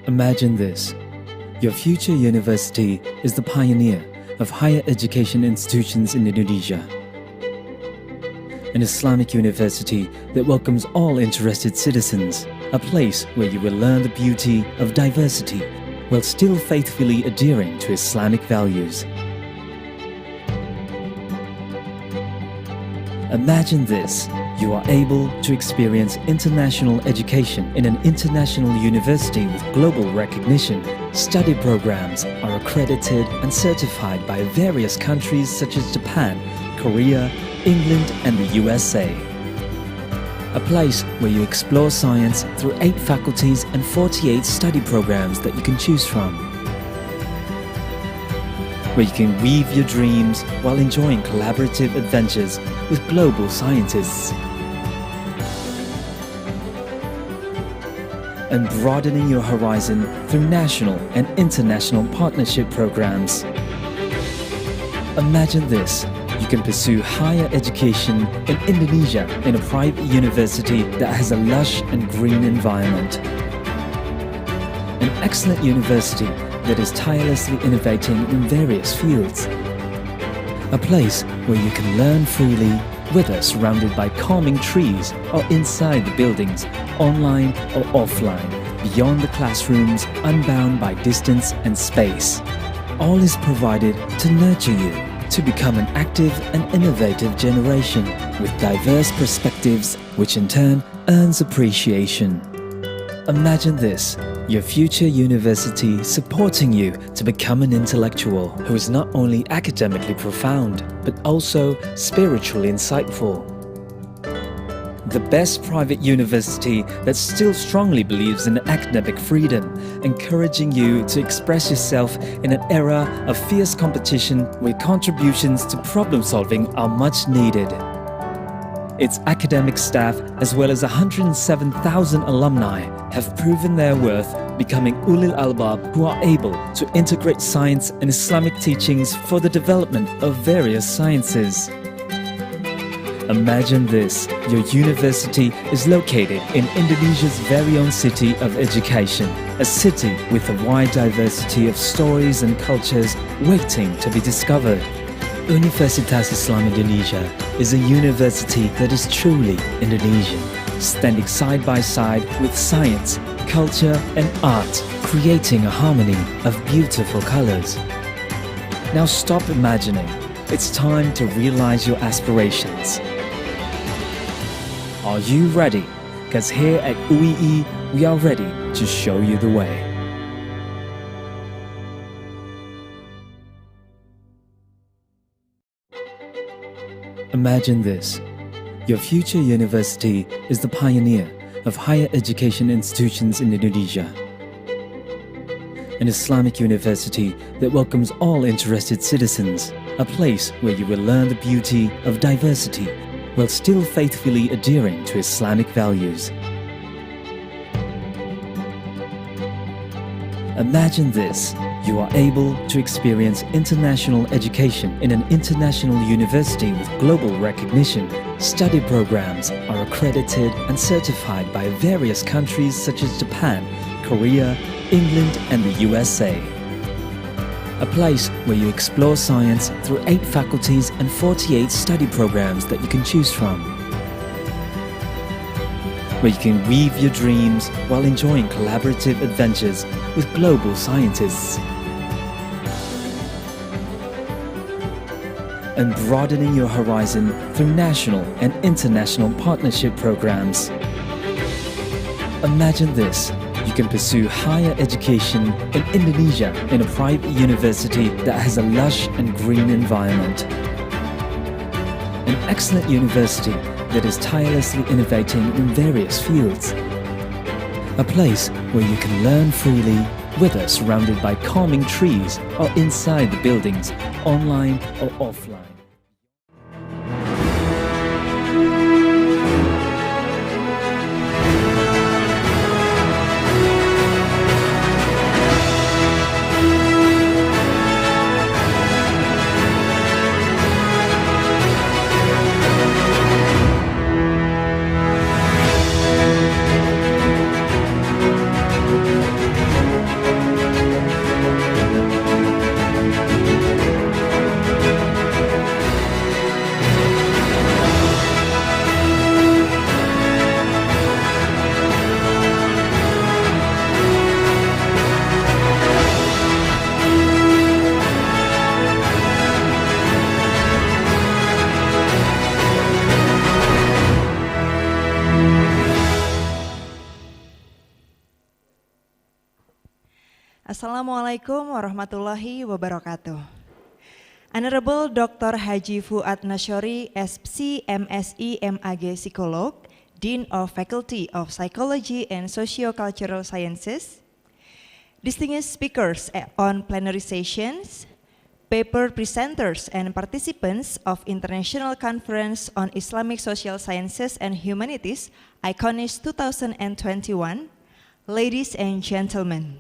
Imagine this. Your future university is the pioneer of higher education institutions in Indonesia. An Islamic university that welcomes all interested citizens, a place where you will learn the beauty of diversity while still faithfully adhering to Islamic values. Imagine this. You are able to experience international education in an international university with global recognition. Study programs are accredited and certified by various countries such as Japan, Korea, England and the USA. A place where you explore science through 8 faculties and 48 study programs that you can choose from. Where you can weave your dreams while enjoying collaborative adventures with global scientists. And broadening your horizon through national and international partnership programs. Imagine this. You can pursue higher education in Indonesia in a private university that has a lush and green environment. An excellent university that is tirelessly innovating in various fields. A place where you can learn freely, whether surrounded by calming trees or inside the buildings, online or offline, beyond the classrooms, unbound by distance and space. All is provided to nurture you to become an active and innovative generation with diverse perspectives, which in turn earns appreciation. Imagine this, your future university supporting you to become an intellectual who is not only academically profound, but also spiritually insightful. The best private university that still strongly believes in academic freedom, encouraging you to express yourself in an era of fierce competition where contributions to problem solving are much needed. Its academic staff, as well as 107,000 alumni, have proven their worth, becoming ulil albab who are able to integrate science and Islamic teachings for the development of various sciences. Imagine this, your university is located in Indonesia's very own city of education, a city with a wide diversity of stories and cultures waiting to be discovered. Universitas Islam Indonesia is a university that is truly Indonesian, standing side by side with science, culture and art, creating a harmony of beautiful colors. Now stop imagining. It's time to realize your aspirations. Are you ready? Because here at UII, we are ready to show you the way. Imagine this. Your future university is the pioneer of higher education institutions in Indonesia. An Islamic university that welcomes all interested citizens, a place where you will learn the beauty of diversity while still faithfully adhering to Islamic values. Imagine this. You are able to experience international education in an international university with global recognition. Study programs are accredited and certified by various countries such as Japan, Korea, England and the USA. A place where you explore science through 8 faculties and 48 study programs that you can choose from. Where you can weave your dreams while enjoying collaborative adventures with global scientists. And broadening your horizon through national and international partnership programs. Imagine this. You can pursue higher education in Indonesia in a private university that has a lush and green environment. An excellent university that is tirelessly innovating in various fields. A place where you can learn freely, whether surrounded by calming trees or inside the buildings, online or offline. Assalamualaikum warahmatullahi wabarakatuh. Honorable Dr. Haji Fuad Nasyori, SPSI, MSI, MAG Psikolog, Dean of Faculty of Psychology and Socio-Cultural Sciences, distinguished speakers on plenary sessions, paper presenters and participants of International Conference on Islamic Social Sciences and Humanities, ICONISH 2021, ladies and gentlemen.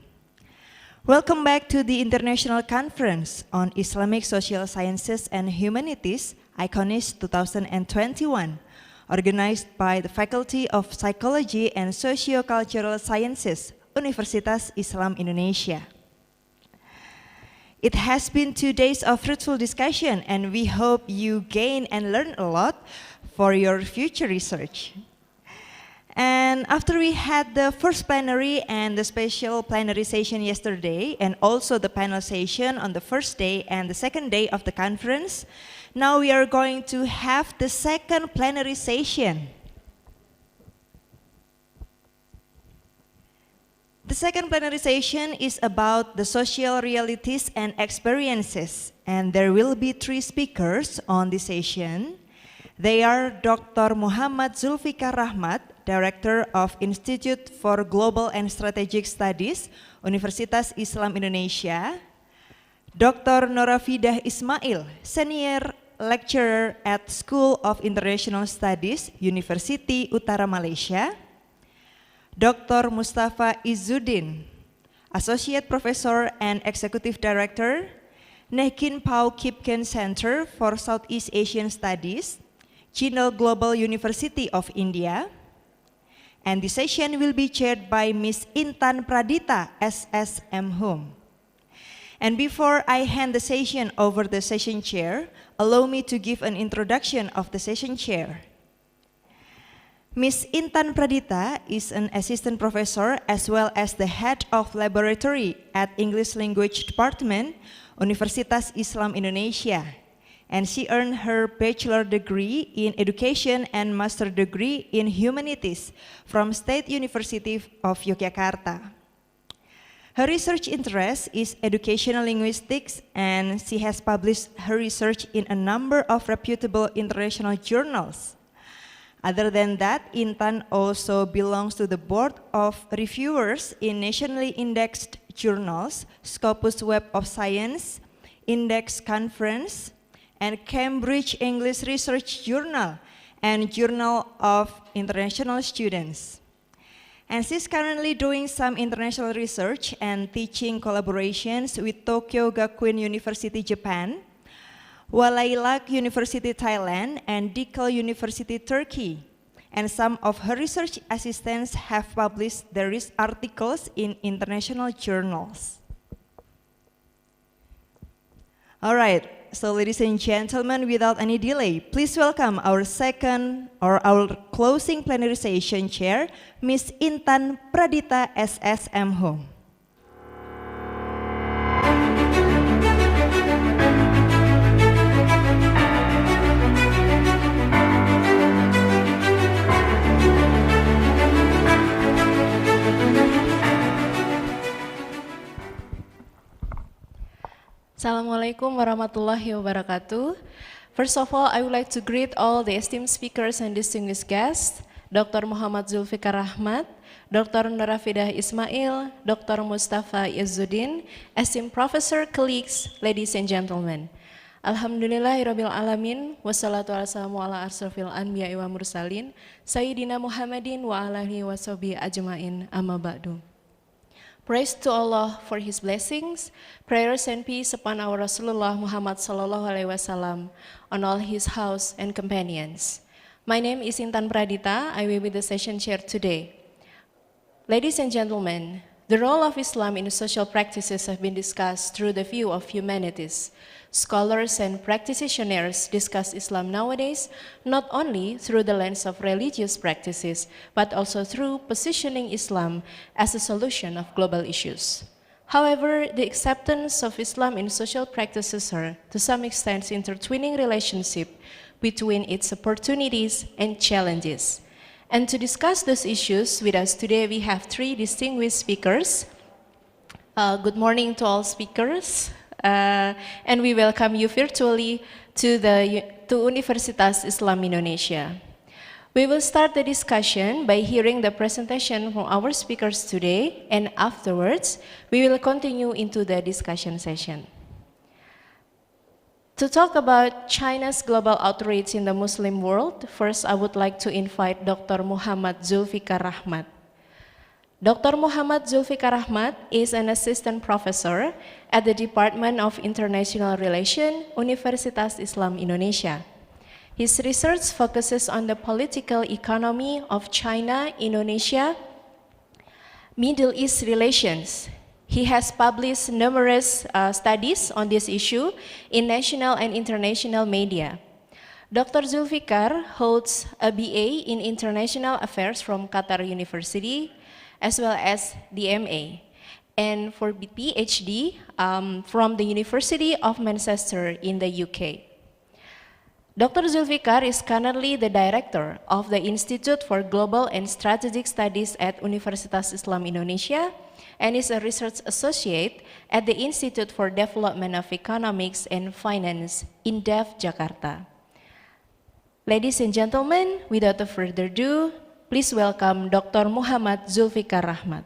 Welcome back to the International Conference on Islamic Social Sciences and Humanities, ICONISH 2021, organized by the Faculty of Psychology and Socio-Cultural Sciences, Universitas Islam Indonesia. It has been 2 days of fruitful discussion, and we hope you gain and learn a lot for your future research. And after we had the first plenary and the special plenary session yesterday, and also the panel session on the first day and the second day of the conference, now we are going to have the second plenary session. The second plenary session is about the social realities and experiences, and there will be 3 speakers on this session. They are Dr. Muhammad Zulfikar Rahmat, Director of Institute for Global and Strategic Studies, Universitas Islam Indonesia, Dr. Norafidah Ismail, Senior Lecturer at School of International Studies, University Utara Malaysia, Dr. Mustafa Izzuddin, Associate Professor and Executive Director, Nehkin Pau Kipken Center for Southeast Asian Studies, Jindal Global University of India, and the session will be chaired by Ms. Intan Pradita, SSM Hum. And before I hand the session over the session chair, allow me to give an introduction of the session chair. Ms. Intan Pradita is an assistant professor as well as the head of laboratory at English Language Department, Universitas Islam Indonesia. And she earned her bachelor degree in education and master degree in humanities from State University of Yogyakarta. Her research interest is educational linguistics, and she has published her research in a number of reputable international journals. Other than that, Intan also belongs to the board of reviewers in nationally indexed journals, Scopus Web of Science, Index Conference, and Cambridge English Research Journal and Journal of International Students. And she's currently doing some international research and teaching collaborations with Tokyo Gakuen University, Japan, Walailak University, Thailand, and Dikil University, Turkey. And some of her research assistants have published their articles in international journals. All right. So ladies and gentlemen, without any delay, please welcome our closing plenary session chair, Ms. Intan Pradita, SSM Hum. Assalamualaikum warahmatullahi wabarakatuh. First of all, I would like to greet all the esteemed speakers and distinguished guests, Dr. Muhammad Zulfikar Rahmat, Dr. Norafidah Ismail, Dr. Mustafa Izzuddin, esteemed professor, colleagues, ladies and gentlemen. Alhamdulillahirabbil alamin, wassalatu wassalamu ala asrofil anbiya'i wa mursalin, Sayyidina Muhammadin wa alihi wa sahbihi ajmain, amma ba'du. Praise to Allah for His blessings, prayers and peace upon our Rasulullah Muhammad sallallahu alaihi wasallam, on all His house and companions. My name is Intan Pradita. I will be the session chair today. Ladies and gentlemen, the role of Islam in social practices have been discussed through the view of humanities. Scholars and practitioners discuss Islam nowadays not only through the lens of religious practices, but also through positioning Islam as a solution of global issues. However, the acceptance of Islam in social practices are, to some extent, intertwining relationship between its opportunities and challenges. And to discuss those issues with us today, we have three distinguished speakers. Good morning to all speakers, and we welcome you virtually to Universitas Islam Indonesia. We will start the discussion by hearing the presentation from our speakers today, and afterwards, we will continue into the discussion session. To talk about China's global outreach in the Muslim world, first I would like to invite Dr. Muhammad Zulfikar Rahmat. Dr. Muhammad Zulfikar Rahmat is an assistant professor at the Department of International Relations, Universitas Islam Indonesia. His research focuses on the political economy of China, Indonesia, Middle East relations. He has published numerous studies on this issue in national and international media. Dr. Zulfikar holds a BA in International Affairs from Qatar University, as well as the MA, and for PhD from the University of Manchester in the UK. Dr. Zulfikar is currently the director of the Institute for Global and Strategic Studies at Universitas Islam Indonesia and is a research associate at the Institute for Development of Economics and Finance, INDEF, Jakarta. Ladies and gentlemen, without further ado, please welcome Dr. Muhammad Zulfikar Rahmat.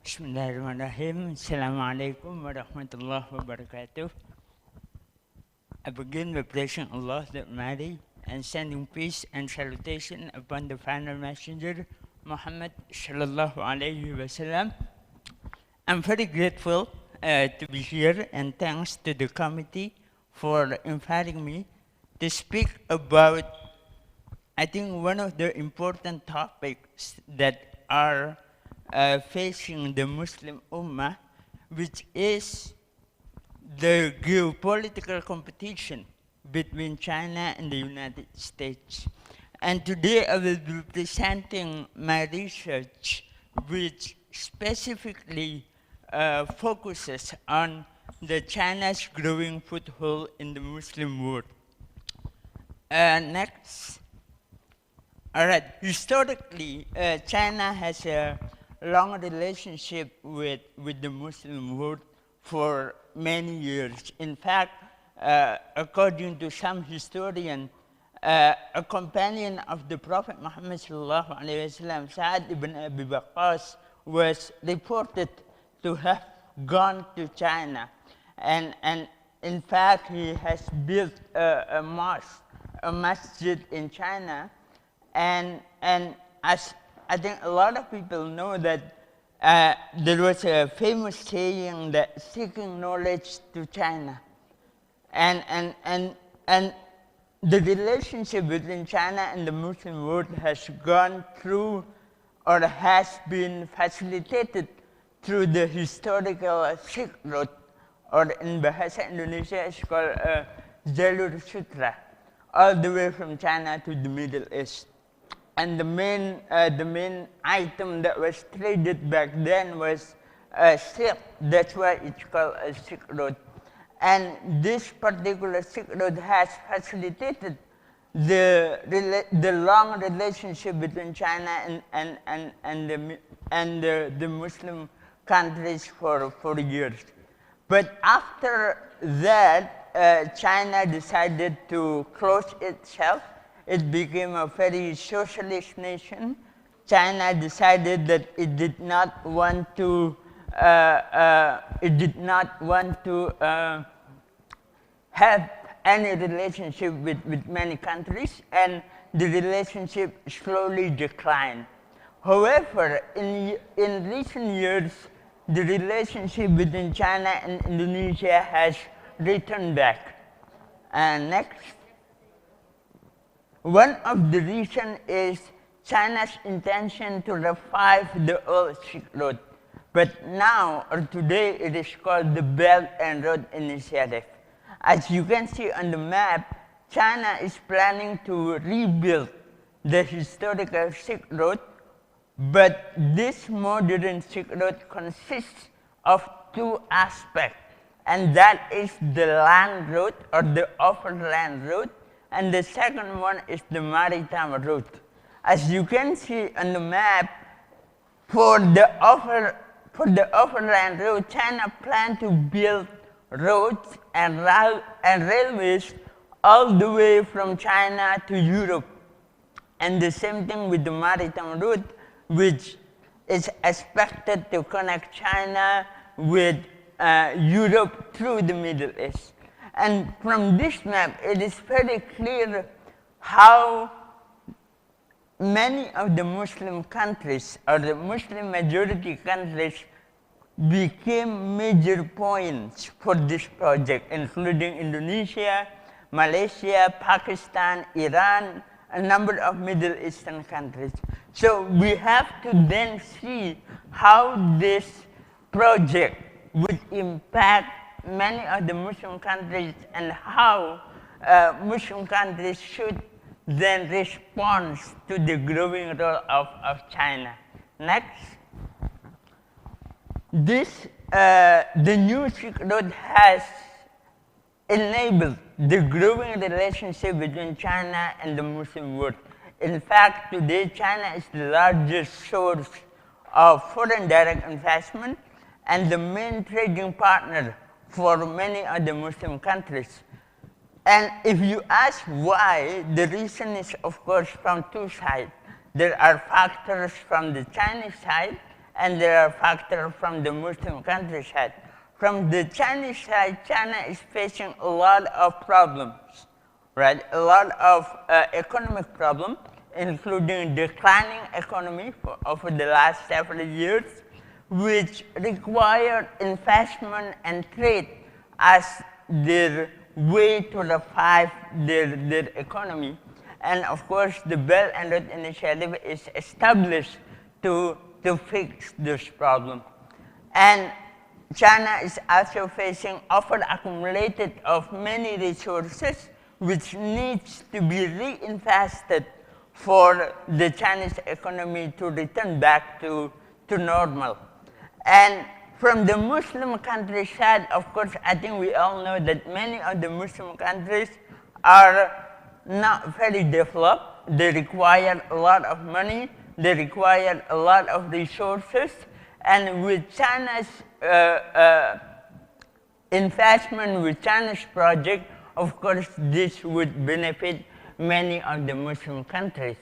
Bismillahirrahmanirrahim. Assalamualaikum warahmatullahi wabarakatuh. I begin by praising Allah the Almighty and sending peace and salutation upon the final messenger, Muhammad sallallahu alayhi wasallam. I'm very grateful to be here, and thanks to the committee for inviting me to speak about, I think, one of the important topics that are facing the Muslim Ummah, which is the geopolitical competition between China and the United States. And today I will be presenting my research, which specifically focuses on the China's growing foothold in the Muslim world. Next. All right. Historically, China has a long relationship with the Muslim world for many years. In fact, according to some historians, a companion of the Prophet Muhammad sallallahu alaihi wasallam, Sa'ad ibn Abi Waqqas, was reported to have gone to China, and in fact he has built a mosque, a masjid in China, and as I think a lot of people know that there was a famous saying that seeking knowledge to China, and the relationship between China and the Muslim world has gone through, or has been facilitated through the historical Silk Road, or in Bahasa Indonesia it's called Jalur Sutra, all the way from China to the Middle East. And the main item that was traded back then was silk. That's why it's called a Silk Road. And this particular Silk Road has facilitated the long relationship between China and the Muslim countries for years. But after that, China decided to close itself. It became a very socialist nation. China decided that it did not want to have any relationship with many countries, and the relationship slowly declined. However, in recent years, the relationship between China and Indonesia has returned back. And next. One of the reasons is China's intention to revive the old Silk Road. But now, or today, it is called the Belt and Road Initiative. As you can see on the map, China is planning to rebuild the historical Silk Road, but this modern Silk Road consists of two aspects. and that is the land route or the overland route, and the second one is the maritime route. As you can see on the map, for the overland route, China planned to build roads and railways all the way from China to Europe. And the same thing with the maritime route, which is expected to connect China with Europe through the Middle East. And from this map, it is very clear how many of the Muslim countries, or the Muslim majority countries, became major points for this project, including Indonesia, Malaysia, Pakistan, Iran, a number of Middle Eastern countries. So we have to then see how this project would impact many of the Muslim countries and how Muslim countries should then respond to the growing role of China. Next. The new Silk Road has enabled the growing relationship between China and the Muslim world. In fact, today China is the largest source of foreign direct investment and the main trading partner for many of the Muslim countries. And if you ask why, the reason is, of course, from two sides. There are factors from the Chinese side, and there are factors from the Muslim country side. From the Chinese side, China is facing a lot of problems, right? A lot of economic problems, including declining economy over the last several years, which require investment and trade as their way to revive their economy. And of course, the Belt and Road Initiative is established to fix this problem. And China is also facing over-accumulated of many resources which needs to be reinvested for the Chinese economy to return back to normal. And from the Muslim country side, of course, I think we all know that many of the Muslim countries are not very developed. They require a lot of money. They require a lot of resources. And with China's investment, with China's project, of course, this would benefit many of the Muslim countries.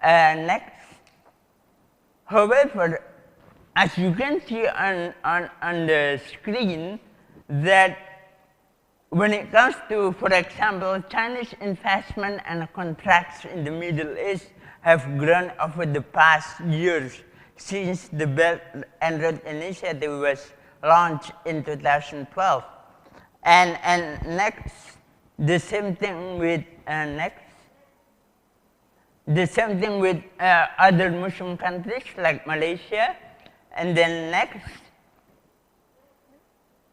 Next. However, as you can see on the screen, that when it comes to, for example, Chinese investment and contracts in the Middle East have grown over the past years since the Belt and Road Initiative was launched in 2012. And next, the same thing with the same thing with other Muslim countries like Malaysia, and then next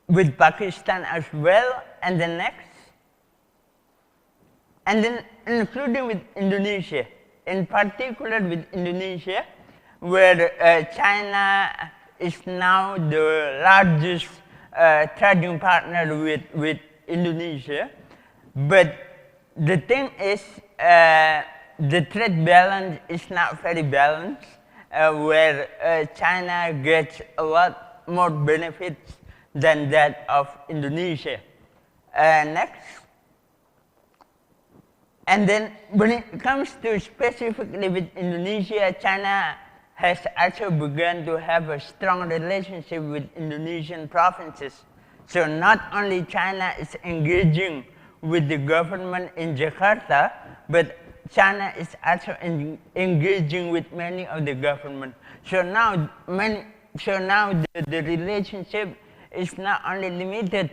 with Pakistan as well, and then next, and then including with Indonesia, in particular with Indonesia, where China is now the largest trading partner with Indonesia. But the thing is, the trade balance is not very balanced, where China gets a lot more benefits than that of Indonesia. Next. And then when it comes to specifically with Indonesia, China has also begun to have a strong relationship with Indonesian provinces. So not only China is engaging with the government in Jakarta, but China is also engaging with many of the government. So now, the relationship is not only limited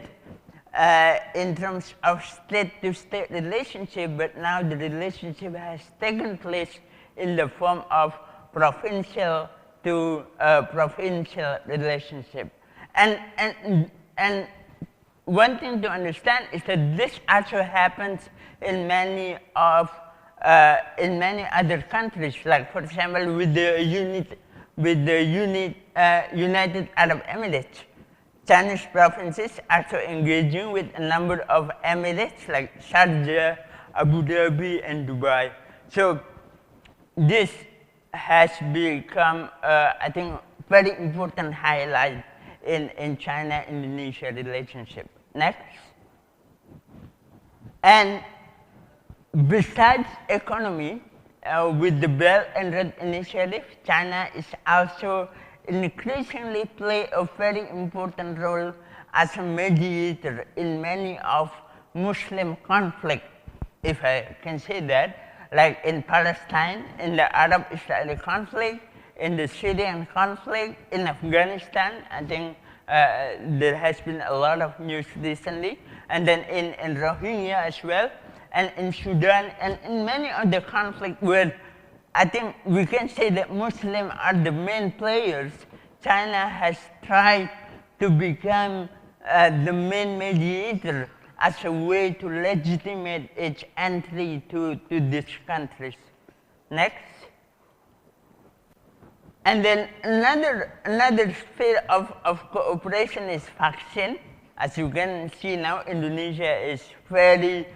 in terms of state-to-state relationship, but now the relationship has taken place in the form of provincial to provincial relationship. And one thing to understand is that this also happens in many other countries, like for example with the United Arab Emirates. Chinese provinces also engaging with a number of emirates like Sharjah, Abu Dhabi, and Dubai. So this has become, I think, very important highlight in China-Indonesia relationship. Next. And besides economy, with the Belt and Road Initiative, China is also increasingly play a very important role as a mediator in many of Muslim conflict, if I can say that, like in Palestine, in the Arab-Israeli conflict, in the Syrian conflict, in Afghanistan. I think there has been a lot of news recently, and then in Rohingya as well, and in Sudan, and in many other conflicts where I think we can say that Muslims are the main players. China has tried to become the main mediator as a way to legitimate its entry to these countries. Next. And then another sphere of cooperation is vaccine. As you can see now, Indonesia is very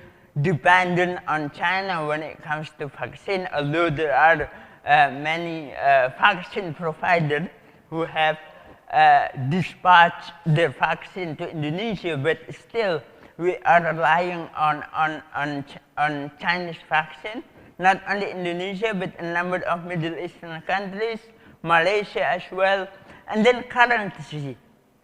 dependent on China when it comes to vaccine, although there are many vaccine providers who have dispatched their vaccine to Indonesia, but still we are relying on Chinese vaccine, not only Indonesia, but a number of Middle Eastern countries, Malaysia as well, and then currency.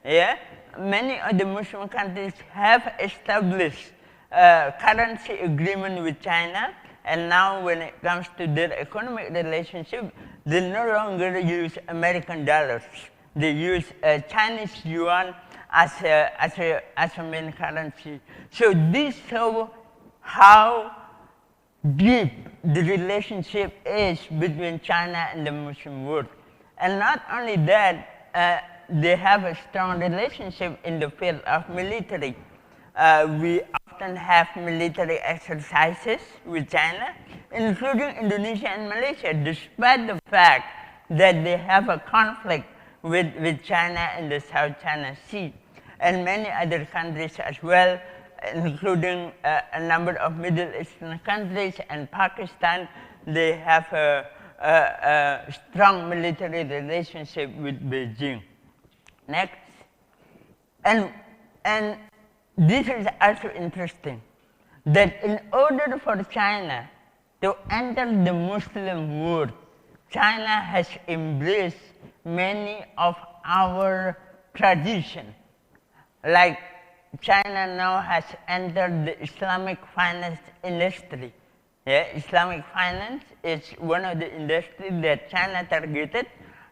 Yeah? Many of the Muslim countries have established currency agreement with China, and now when it comes to their economic relationship, they no longer use American dollars. They use Chinese yuan as a main currency. So this shows how deep the relationship is between China and the Muslim world. And not only that, they have a strong relationship in the field of military. We often have military exercises with China, including Indonesia and Malaysia, despite the fact that they have a conflict with China in the South China Sea, and many other countries as well, including a number of Middle Eastern countries and Pakistan. They have a strong military relationship with Beijing. Next. And this is also interesting, that in order for China to enter the Muslim world, China has embraced many of our traditions. Like China now has entered the Islamic finance industry. Yeah, Islamic finance is one of the industries that China targeted,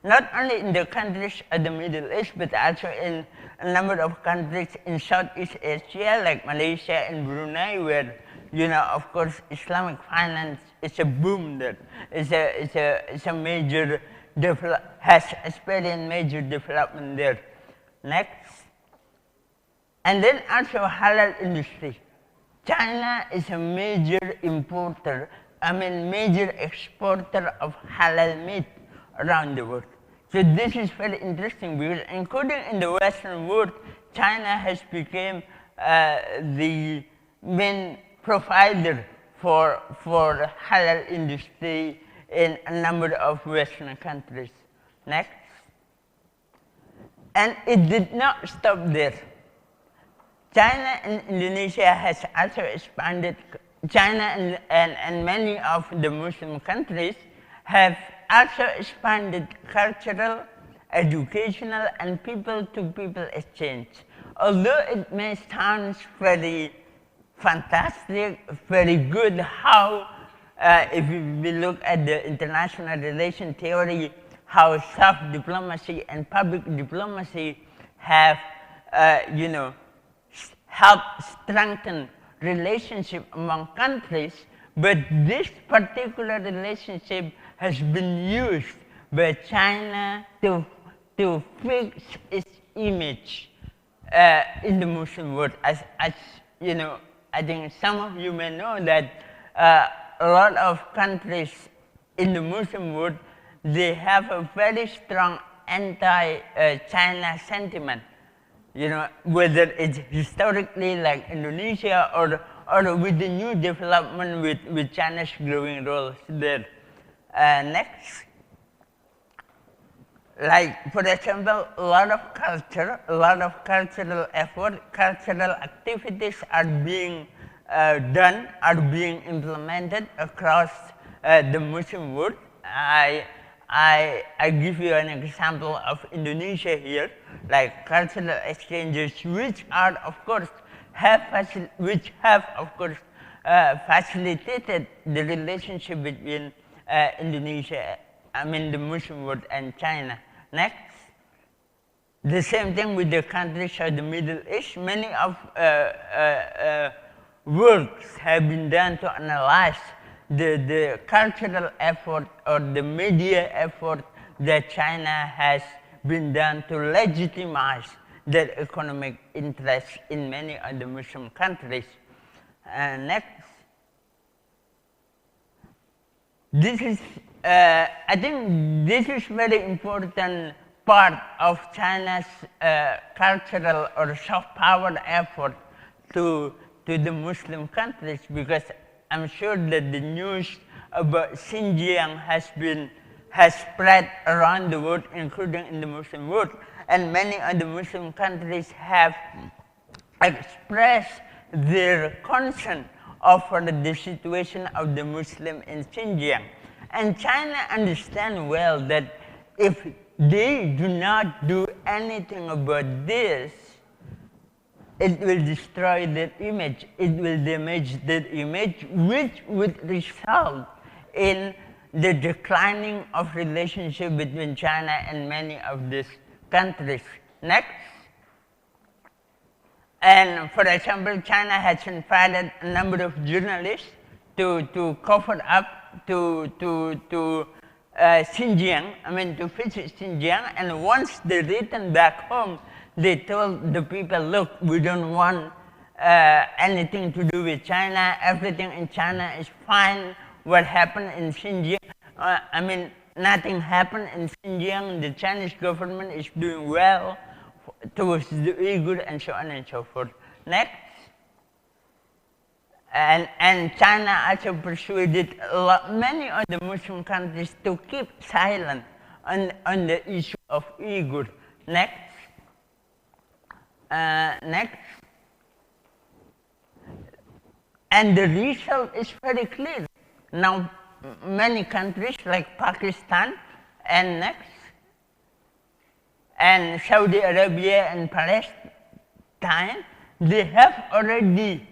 not only in the countries of the Middle East, but also in a number of countries in Southeast Asia, like Malaysia and Brunei, where, you know, of course, Islamic finance is a boom there. It's a major has experienced major development there. Next. And then also halal industry. China is a major importer, major exporter of halal meat around the world. So this is very interesting because including in the Western world, China has become the main provider for halal industry in a number of Western countries. Next. And it did not stop there. China and Indonesia has also expanded. China and many of the Muslim countries have also expanded cultural, educational, and people-to-people exchange. Although it may sound very fantastic, very good, how if we look at the international relation theory, how soft diplomacy and public diplomacy have, helped strengthen relationship among countries, but this particular relationship has been used by China to fix its image in the Muslim world. As you know, I think some of you may know that a lot of countries in the Muslim world, they have a very strong anti-China sentiment. you know, whether it's historically like Indonesia or with the new development with China's growing roles there. Next. Like, for example, a lot of culture, a lot of cultural effort, cultural activities are being done, are being implemented across the Muslim world. I give you an example of Indonesia here, like cultural exchanges, which are, of course, facilitated the relationship between Indonesia, I mean the Muslim world, and China. Next. The same thing with the countries of the Middle East. Many of works have been done to analyze the cultural effort or the media effort that China has been done to legitimize their economic interests in many of the Muslim countries. Next. This is, I think this is very important part of China's cultural or soft power effort to the Muslim countries, because I'm sure that the news about Xinjiang has spread around the world, including in the Muslim world, and many of the Muslim countries have expressed their concern over the situation of the Muslim in Xinjiang. And China understands well that if they do not do anything about this, it will destroy their image, it will damage their image, which would result in the declining of relationship between China and many of these countries. Next. And for example, China has invited a number of journalists to cover up to Xinjiang, I mean to visit Xinjiang, and once they returned back home, they told the people, look, we don't want anything to do with China, everything in China is fine, what happened in Xinjiang, I mean, nothing happened in Xinjiang, the Chinese government is doing well towards the Uyghur, and so on and so forth. Next. And China also persuaded many of the Muslim countries to keep silent on the issue of Uyghur. Next. Next. And the result is very clear. Now, many countries like Pakistan and next, and Saudi Arabia and Palestine, they have already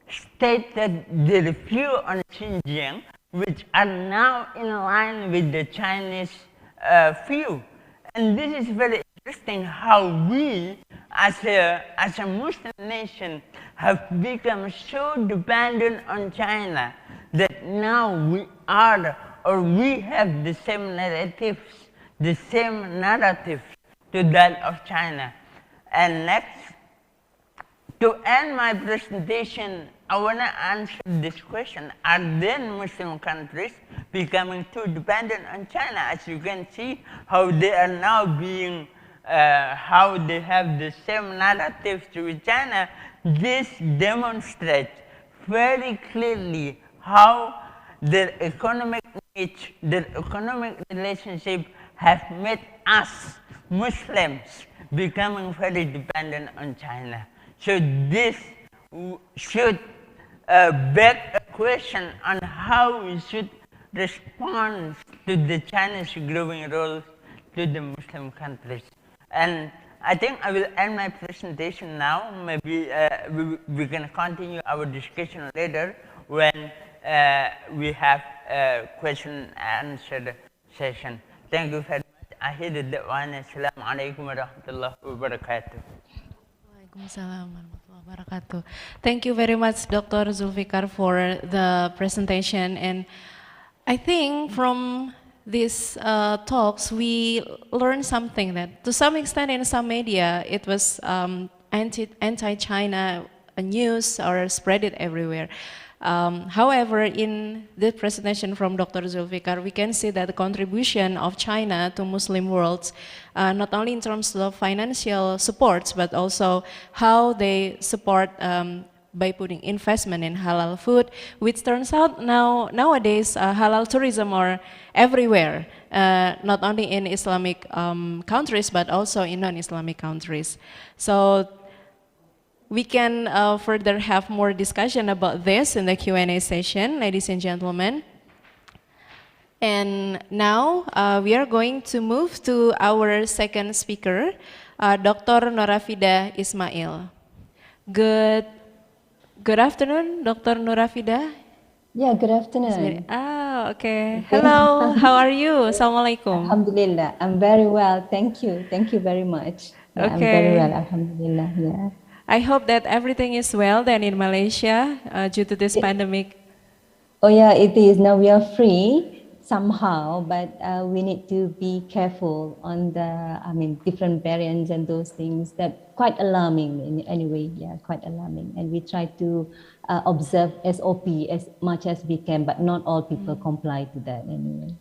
stated their view on Xinjiang, which are now in line with the Chinese view. And this is very interesting how we, as a Muslim nation, have become so dependent on China that now we are, or we have the same narratives, the same narrative to that of China. And next, to end my presentation, I want to answer this question. Are then Muslim countries becoming too dependent on China? As you can see, how they are now being, how they have the same narratives with China. This demonstrates very clearly how their economic needs, their economic relationship have made us Muslims becoming very dependent on China. So this should beg a question on how we should respond to the Chinese growing role to the Muslim countries. And I think I will end my presentation now. Maybe we can continue our discussion later when we have a question and answer session. Thank you very much. Akhir da'wana. Assalamualaikum warahmatullahi wabarakatuh. Waalaikumsalam warahmatullahi wabarakatuh. Thank you very much, Dr. Zulfikar, for the presentation. And I think from these talks, we learned something that to some extent in some media, it was anti-China news or spread it everywhere. However, in the presentation from Dr. Zulfikar, we can see that the contribution of China to Muslim world, not only in terms of financial supports, but also how they support by putting investment in halal food, which turns out nowadays halal tourism are everywhere, not only in Islamic countries, but also in non-Islamic countries. So we can further have more discussion about this in the Q&A session, ladies and gentlemen. And now we are going to move to our second speaker, Dr. Norafida Ismail. Good afternoon, Dr. Norafida. Yeah, good afternoon. Okay. Hello, how are you? Assalamualaikum. Alhamdulillah, I'm very well. Thank you. Thank you very much. Yeah, I'm very well, alhamdulillah. Yeah. I hope that everything is well then in Malaysia due to this pandemic. Oh yeah, it is. Now we are free somehow, but we need to be careful on the, different variants and those things. That quite alarming in any way. Yeah, quite alarming. And we try to observe SOP as much as we can, but not all people comply to that anyway.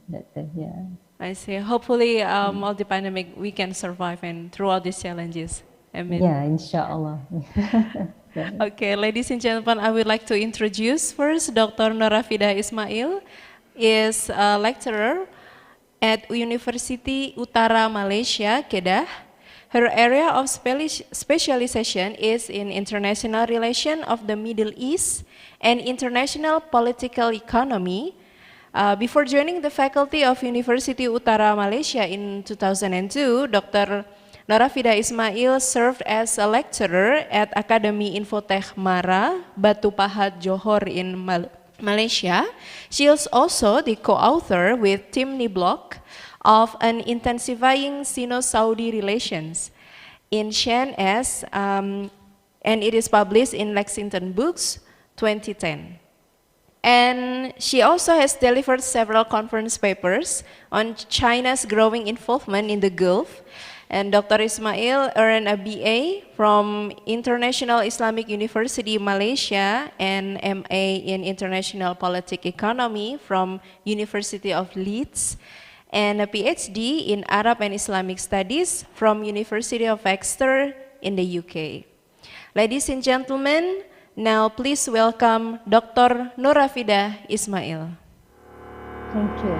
Yeah. I see. Hopefully, all the pandemic we can survive and through all these challenges. Amen. Yeah, inshallah. Okay, ladies and gentlemen, I would like to introduce first Dr. Norafida Ismail is a lecturer at University Utara Malaysia, Kedah. Her area of specialization is in international relations of the Middle East and international political economy. Before joining the faculty of University Utara Malaysia in 2002, Dr. Norafida Ismail served as a lecturer at Akademi Infotech Mara, Batu Pahat, Johor in Malaysia. She is also the co-author with Tim Niblock of an intensifying Sino-Saudi relations in CNS, and it is published in Lexington Books 2010. And she also has delivered several conference papers on China's growing involvement in the Gulf. And Dr. Ismail earned a BA from International Islamic University Malaysia and MA in International Political Economy from University of Leeds, and a PhD in Arab and Islamic Studies from University of Exeter in the UK. Ladies and gentlemen, now please welcome Dr. Norafida Ismail. Thank you.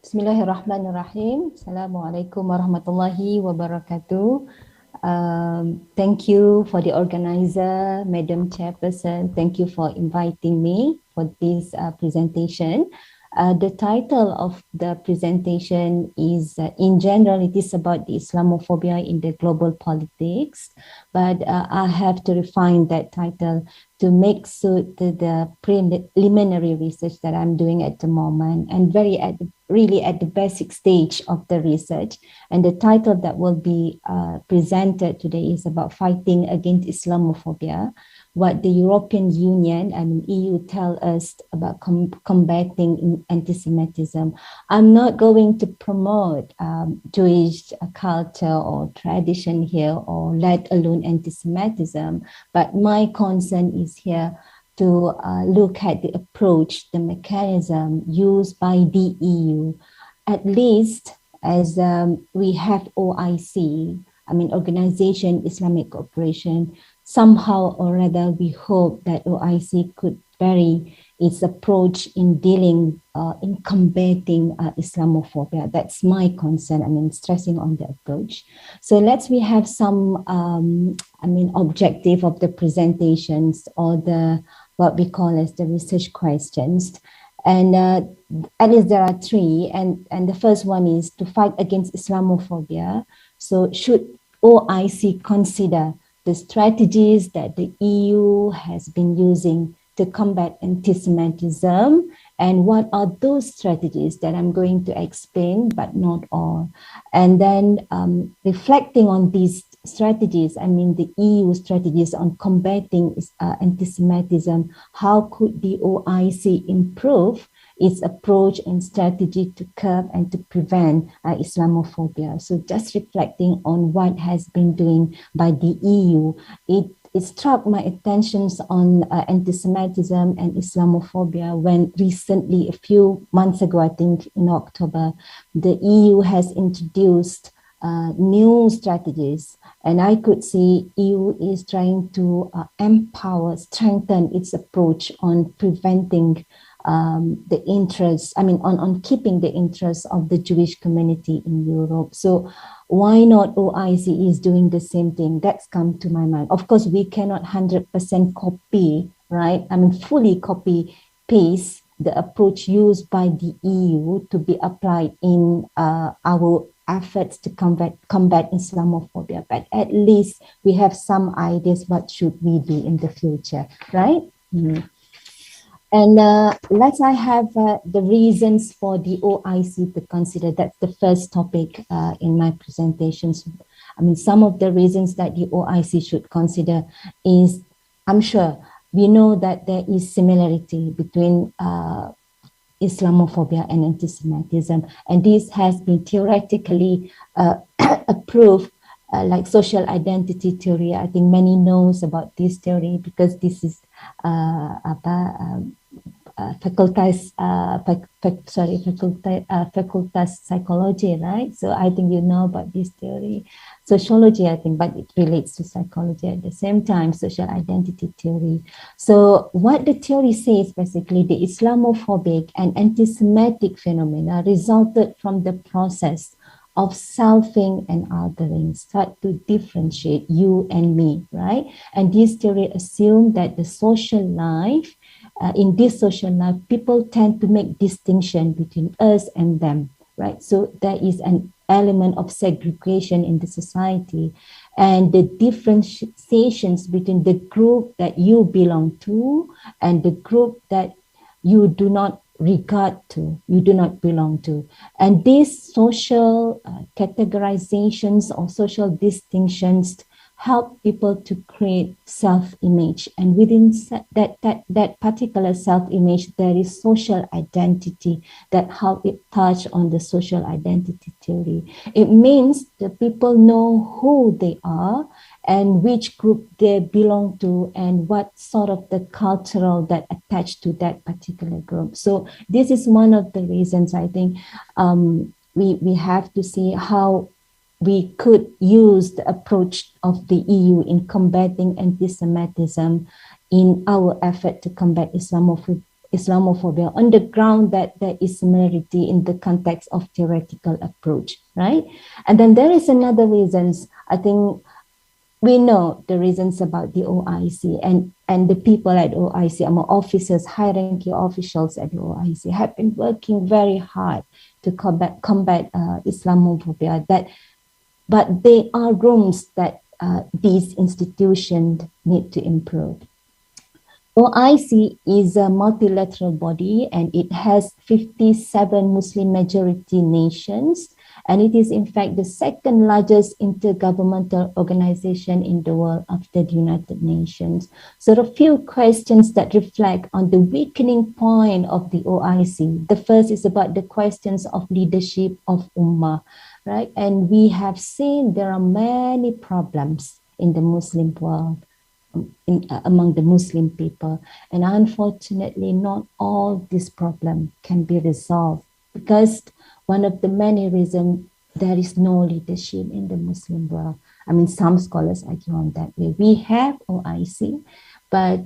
Bismillahirrahmanirrahim. Assalamualaikum warahmatullahi wabarakatuh. Thank you for the organizer, Madam Chairperson. Thank you for inviting me for this presentation. The title of the presentation is, in general, it is about the Islamophobia in the global politics, but I have to refine that title to make suit to the preliminary research that I'm doing at the moment, and really at the basic stage of the research. And the title that will be presented today is about fighting against Islamophobia, what the European Union and EU tell us about combating anti-Semitism. I'm not going to promote Jewish culture or tradition here, or let alone anti-Semitism, but my concern is here to look at the approach, the mechanism used by the EU, at least as we have OIC, Organization Islamic Cooperation. Somehow or other, we hope that OIC could vary its approach in dealing, in combating Islamophobia. That's my concern, stressing on the approach. So we have some, objective of the presentations, or what we call as the research questions. And at least there are three. And the first one is to fight against Islamophobia. So should OIC consider the strategies that the EU has been using to combat anti-Semitism, and what are those strategies that I'm going to explain, but not all. And then reflecting on these strategies, I mean the EU strategies on combating anti-Semitism, how could the OIC improve its approach and strategy to curb and to prevent Islamophobia? So just reflecting on what has been doing by the EU, it struck my attention on anti-Semitism and Islamophobia when recently, a few months ago, I think in October, the EU has introduced new strategies, and I could see EU is trying to empower, strengthen its approach on preventing the interests, I mean, on keeping the interests of the Jewish community in Europe. So why not OIC is doing the same thing? That's come to my mind. Of course, we cannot 100% copy, right? I mean, fully copy paste the approach used by the EU to be applied in our efforts to combat Islamophobia. But at least we have some ideas what should we do in the future, right? Mm. And let's have the reasons for the OIC to consider. That's the first topic in my presentations. I mean, some of the reasons that the OIC should consider is, I'm sure we know that there is similarity between Islamophobia and anti-Semitism, and this has been theoretically approved. Like social identity theory, I think many knows about this theory because this is facultas psychology, right? So I think you know about this theory. Sociology, I think, but it relates to psychology at the same time, social identity theory. So what the theory says, basically, the Islamophobic and anti-Semitic phenomena resulted from the process of selfing and othering, start to differentiate you and me, right? And this theory assumed that the social life, in this social life, people tend to make distinction between us and them, right? So there is an element of segregation in the society, and the differentiations between the group that you belong to and the group that you do not regard to, you do not belong to. And these social categorizations or social distinctions help people to create self-image. And within that particular self-image, there is social identity that how it touch on the social identity theory. It means the people know who they are and which group they belong to and what sort of the cultural that attached to that particular group. So this is one of the reasons I think we have to see how we could use the approach of the EU in combating anti-Semitism in our effort to combat Islamophobia on the ground that there is similarity in the context of theoretical approach, right? And then there is another reasons. I think we know the reasons about the OIC and the people at OIC, among officers, high-ranking officials at the OIC have been working very hard to combat Islamophobia. But there are rooms that these institutions need to improve. OIC is a multilateral body and it has 57 Muslim majority nations, and it is in fact the second largest intergovernmental organization in the world after the United Nations. So a few questions that reflect on the weakening point of the OIC. The first is about the questions of leadership of Ummah, right? And we have seen there are many problems in the Muslim world, among the Muslim people. And unfortunately, not all this problem can be resolved because one of the many reasons there is no leadership in the Muslim world. I mean, some scholars argue on that way. We have OIC, but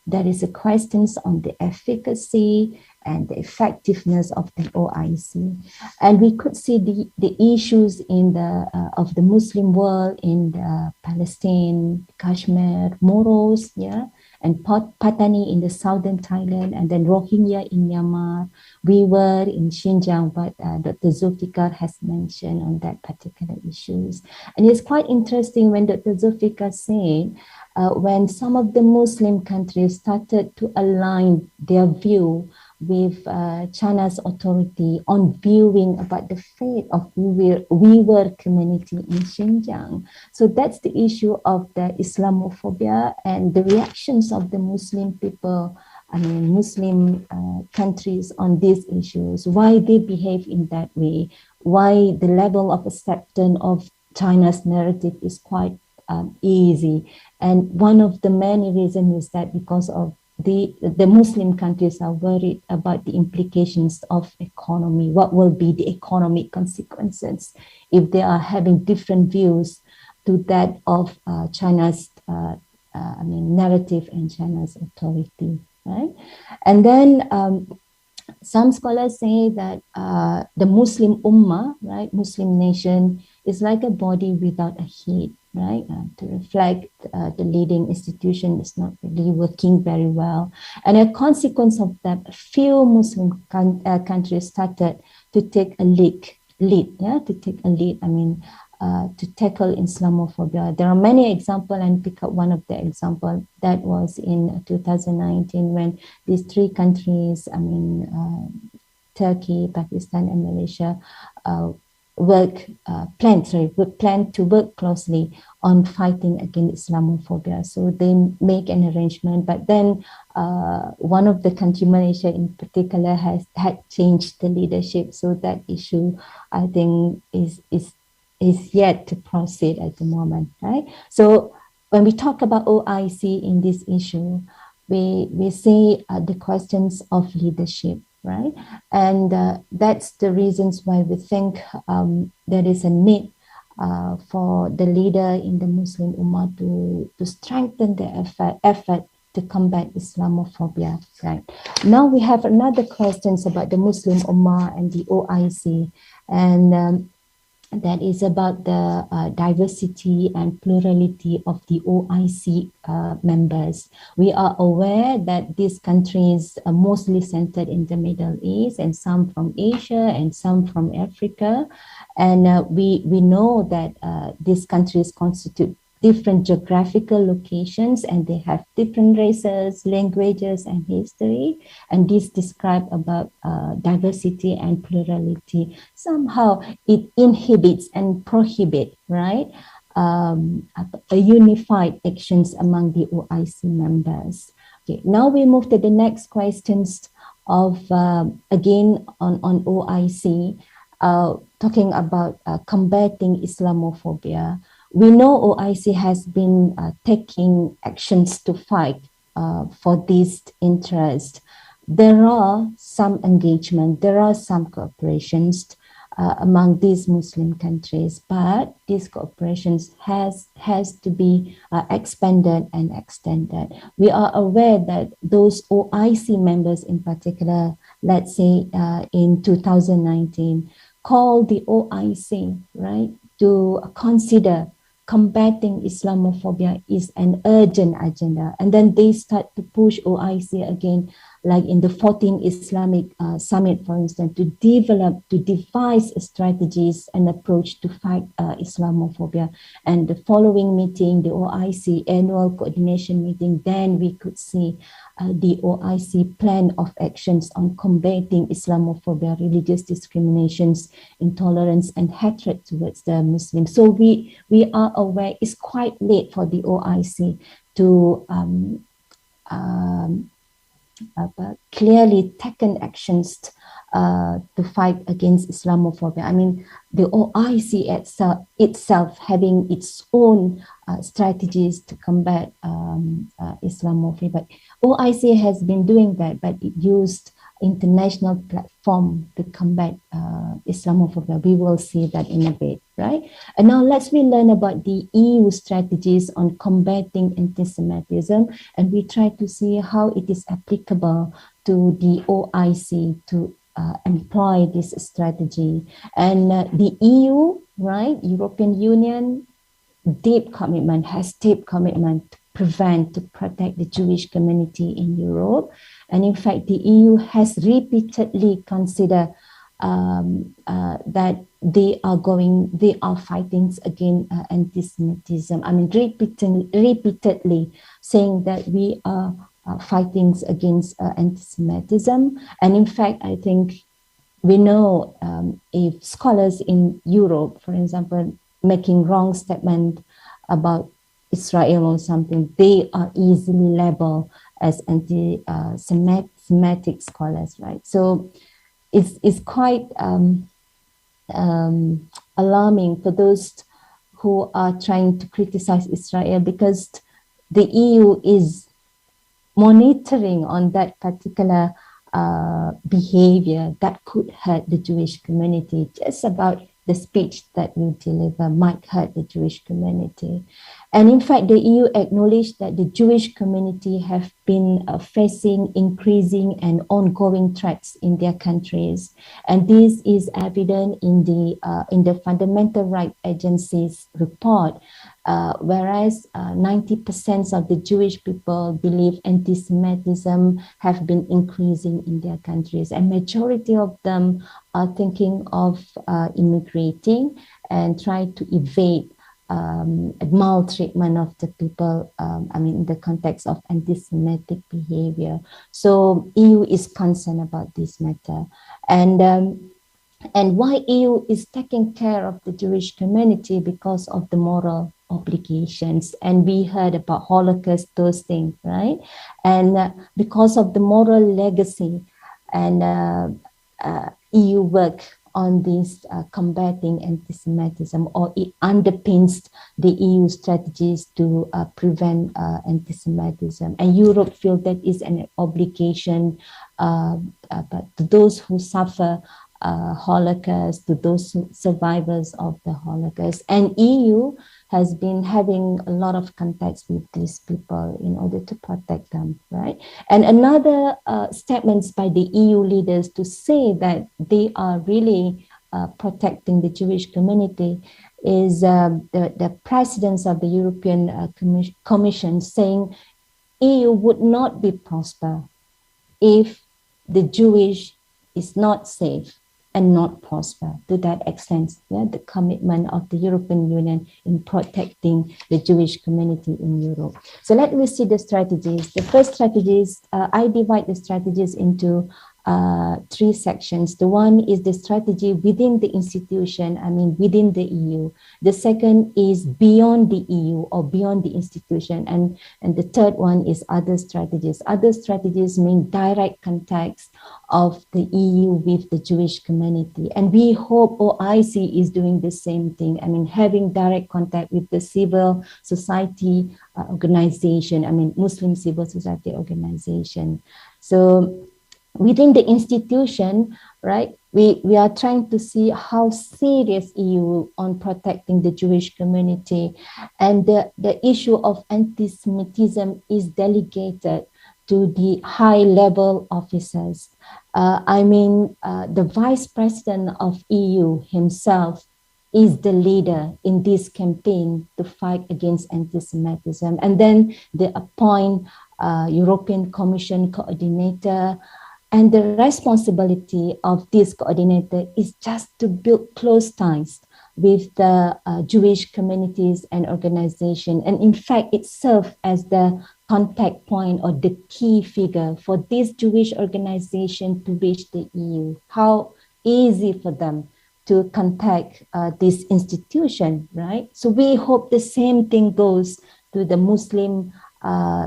there is a questions on the efficacy and the effectiveness of the OIC. And we could see the issues in of the Muslim world in Palestine, Kashmir, Moros, yeah, and Patani in the southern Thailand, and then Rohingya in Myanmar. We were in Xinjiang, but Dr. Zulfikar has mentioned on that particular issues. And it's quite interesting when Dr. Zulfikar said, when some of the Muslim countries started to align their view with China's authority on viewing about the fate of Uyghur community in Xinjiang. So that's the issue of the Islamophobia and the reactions of the Muslim people, I mean Muslim countries on these issues, why they behave in that way, why the level of acceptance of China's narrative is quite easy. And one of the many reasons is that because of the Muslim countries are worried about the implications of economy. What will be the economic consequences if they are having different views to that of China's narrative and China's authority, right? And then some scholars say that the Muslim Ummah, right, Muslim nation, is like a body without a head, right? To reflect the leading institution is not really working very well. And a consequence of that, few Muslim countries started to take a lead, to tackle Islamophobia. There are many examples, and pick up one of the examples that was in 2019 when these three countries, Turkey, Pakistan, and Malaysia, plan to work closely on fighting against Islamophobia. So they make an arrangement, but then one of the country, Malaysia in particular, had changed the leadership. So that issue, I think, is yet to proceed at the moment, right? So when we talk about OIC in this issue, we see the questions of leadership, right? And that's the reasons why we think there is a need for the leader in the Muslim Ummah to strengthen their effort to combat Islamophobia, right? Now we have another questions about the Muslim Ummah and the OIC, and that is about the diversity and plurality of the OIC members. We are aware that these countries are mostly centered in the Middle East, and some from Asia and some from Africa. And we know that these countries constitute different geographical locations, and they have different races, languages, and history. And this describe about diversity and plurality. Somehow it inhibits and prohibits, right, a unified actions among the OIC members. Okay, now we move to the next questions of again on OIC, talking about combating Islamophobia. We know OIC has been taking actions to fight for this interest. There are some engagement, there are some cooperations among these Muslim countries, but these cooperations has to be expanded and extended. We are aware that those OIC members in particular, let's say in 2019, called the OIC, right, to consider combating Islamophobia is an urgent agenda. And then they start to push OIC again, like in the 14th Islamic Summit, for instance, to devise strategies and approach to fight Islamophobia. And the following meeting, the OIC annual coordination meeting, then we could see the OIC plan of actions on combating Islamophobia, religious discriminations, intolerance, and hatred towards the Muslims. So we are aware it's quite late for the OIC to clearly taken actions to fight against Islamophobia. I mean, the OIC itself having its own strategies to combat Islamophobia. But OIC has been doing that, but it used international platform to combat Islamophobia. We will see that in a bit, right? And now let's learn about the EU strategies on combating anti-Semitism, and we try to see how it is applicable to the OIC to employ this strategy. And the EU, right, European Union, has deep commitment to prevent, to protect the Jewish community in Europe. And in fact, the EU has repeatedly considered that they are fighting against anti-Semitism. I mean, repeatedly saying that we are fightings against anti-Semitism. And in fact, I think we know if scholars in Europe, for example, making wrong statement about Israel or something, they are easily labeled as anti-Semitic scholars, right? So it's quite alarming for those who are trying to criticize Israel, because the EU is monitoring on that particular behavior that could hurt the Jewish community. Just about the speech that you deliver might hurt the Jewish community. And in fact, the EU acknowledged that the Jewish community have been facing increasing and ongoing threats in their countries. And this is evident in the Fundamental Rights Agency's report, whereas 90% of the Jewish people believe anti-Semitism have been increasing in their countries, and majority of them are thinking of immigrating and try to evade maltreatment of the people, in the context of anti-Semitic behavior. So EU is concerned about this matter. And why EU is taking care of the Jewish community? Because of the moral obligations. And we heard about Holocaust, those things, right? And because of the moral legacy, and EU work on this combating anti-Semitism, or it underpins the EU strategies to prevent anti-Semitism. And Europe feels that is an obligation, but to those who suffer Holocaust, to those survivors of the Holocaust. And EU has been having a lot of contacts with these people in order to protect them, right? And another statements by the EU leaders to say that they are really protecting the Jewish community is the presidents of the European Commission saying EU would not be prosper if the Jewish is not safe and not prosper. To that extent, the commitment of the European Union in protecting the Jewish community in Europe. So let me see the strategies. The first strategies, I divide the strategies into three sections. The one is the strategy within the institution, within the EU. The second is beyond the EU or beyond the institution. And the third one is other strategies. Other strategies mean direct contacts of the EU with the Jewish community. And we hope OIC is doing the same thing. Having direct contact with the civil society organization, Muslim civil society organization. So within the institution, right, we are trying to see how serious EU on protecting the Jewish community, and the issue of anti-Semitism is delegated to the high-level officers. The vice president of EU himself is the leader in this campaign to fight against anti-Semitism. And then they appoint European Commission coordinator, and the responsibility of this coordinator is just to build close ties with the Jewish communities and organizations. And in fact, it serves as the contact point or the key figure for this Jewish organization to reach the EU. How easy for them to contact this institution, right? So we hope the same thing goes to the Muslim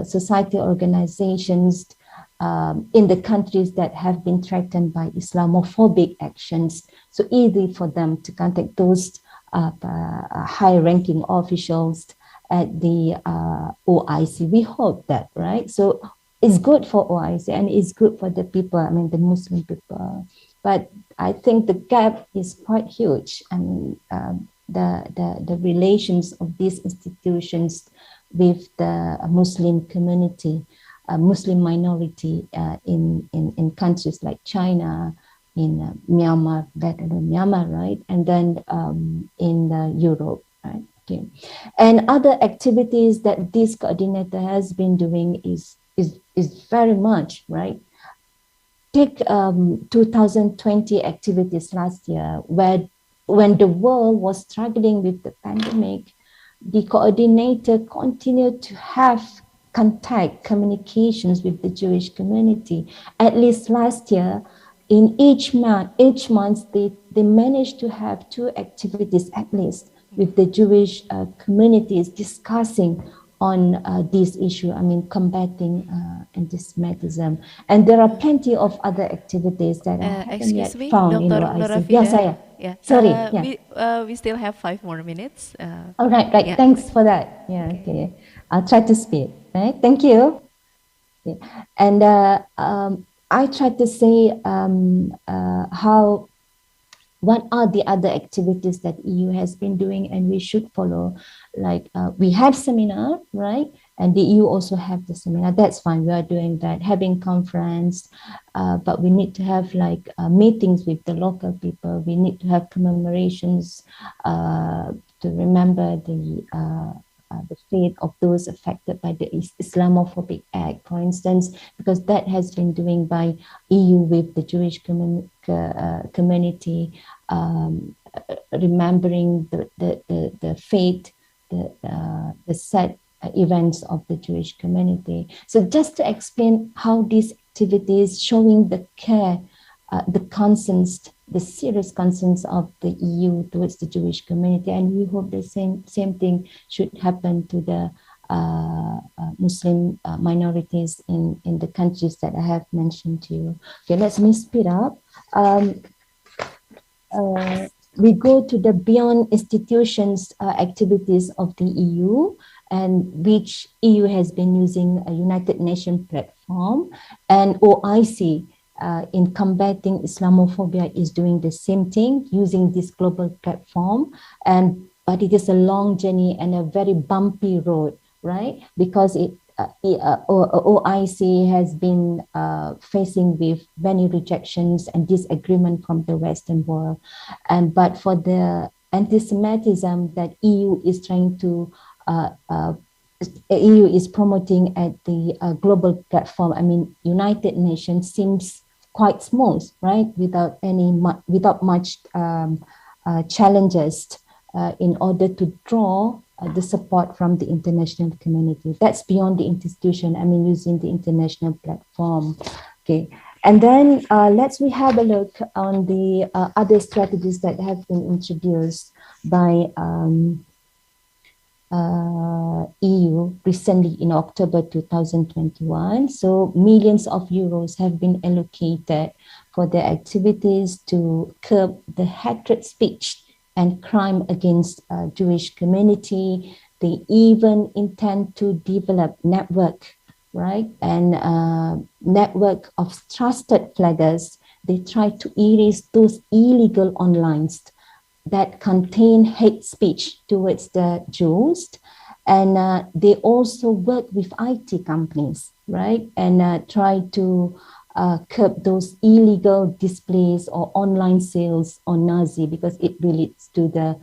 society organizations in the countries that have been threatened by Islamophobic actions. So easy for them to contact those high-ranking officials at the OIC. We hope that, right? So it's good for OIC and it's good for the people, the Muslim people. But I think the gap is quite huge. The relations of these institutions with the Muslim community, Muslim minority in countries like China, in Myanmar, better than Myanmar, right? And then in Europe, right? Okay. And other activities that this coordinator has been doing is very much, right? Take 2020 activities last year, where when the world was struggling with the pandemic, the coordinator continued to have contact, communications with the Jewish community. At least last year, in each month they managed to have 2 activities at least with the Jewish communities discussing on this issue, I mean, combating anti-Semitism. And there are plenty of other activities that I haven't yet Excuse me, found in Dr. OIC. Yeah, Norafida. saya. Yeah. Sorry, yeah. We still have 5 more minutes. All right, right. Yeah. Thanks for that. Yeah, okay. I'll try to speed. Right. Thank you. Okay. And I try to say what are the other activities that EU has been doing and we should follow. Like we have seminar, right? And the EU also have the seminar. That's fine. We are doing that, having conference, but we need to have like meetings with the local people. We need to have commemorations to remember the fate of those affected by the Islamophobic Act, for instance, because that has been doing by EU with the Jewish community, remembering the fate, the sad events of the Jewish community. So just to explain how these activities showing the care, the concerns, the serious concerns of the EU towards the Jewish community, and we hope the same thing should happen to the Muslim minorities in the countries that I have mentioned to you. Okay, let me speed up. We go to the beyond institutions activities of the EU, and which EU has been using a United Nations platform, and OIC in combating Islamophobia is doing the same thing using this global platform, but it is a long journey and a very bumpy road, right? Because OIC has been facing with many rejections and disagreement from the Western world, but for the anti-Semitism that EU is trying to EU is promoting at the global platform, I mean, United Nations seems quite smooth, right? Without much challenges in order to draw the support from the international community. That's beyond the institution, I mean, using the international platform. Okay, and then we have a look on the other strategies that have been introduced by EU recently in October 2021. So millions of euros have been allocated for the activities to curb the hatred speech and crime against Jewish community. They even intend to develop network, right? And network of trusted flaggers. They try to erase those illegal onlines that contain hate speech towards the Jews. And they also work with IT companies, right? And try to curb those illegal displays or online sales on Nazi, because it relates to their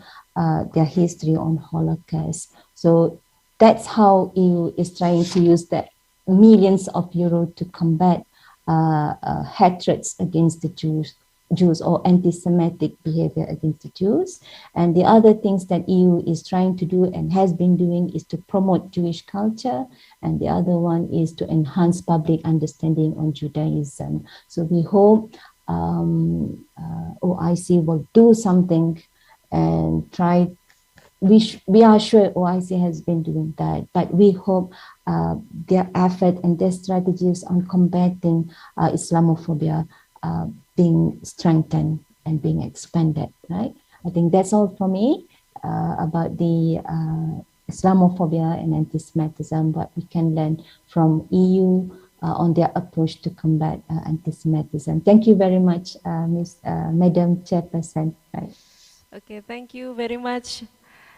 history on Holocaust. So that's how EU is trying to use that millions of euros to combat hatreds against the Jews or anti-Semitic behavior against the Jews. And the other things that EU is trying to do and has been doing is to promote Jewish culture. And the other one is to enhance public understanding on Judaism. So we hope OIC will do something and try. We are sure OIC has been doing that, but we hope their effort and their strategies on combating Islamophobia being strengthened and being expanded, right? I think that's all for me about the Islamophobia and anti-Semitism, what we can learn from EU on their approach to combat anti-Semitism. Thank you very much, Madam Chairperson. Right. Okay, thank you very much,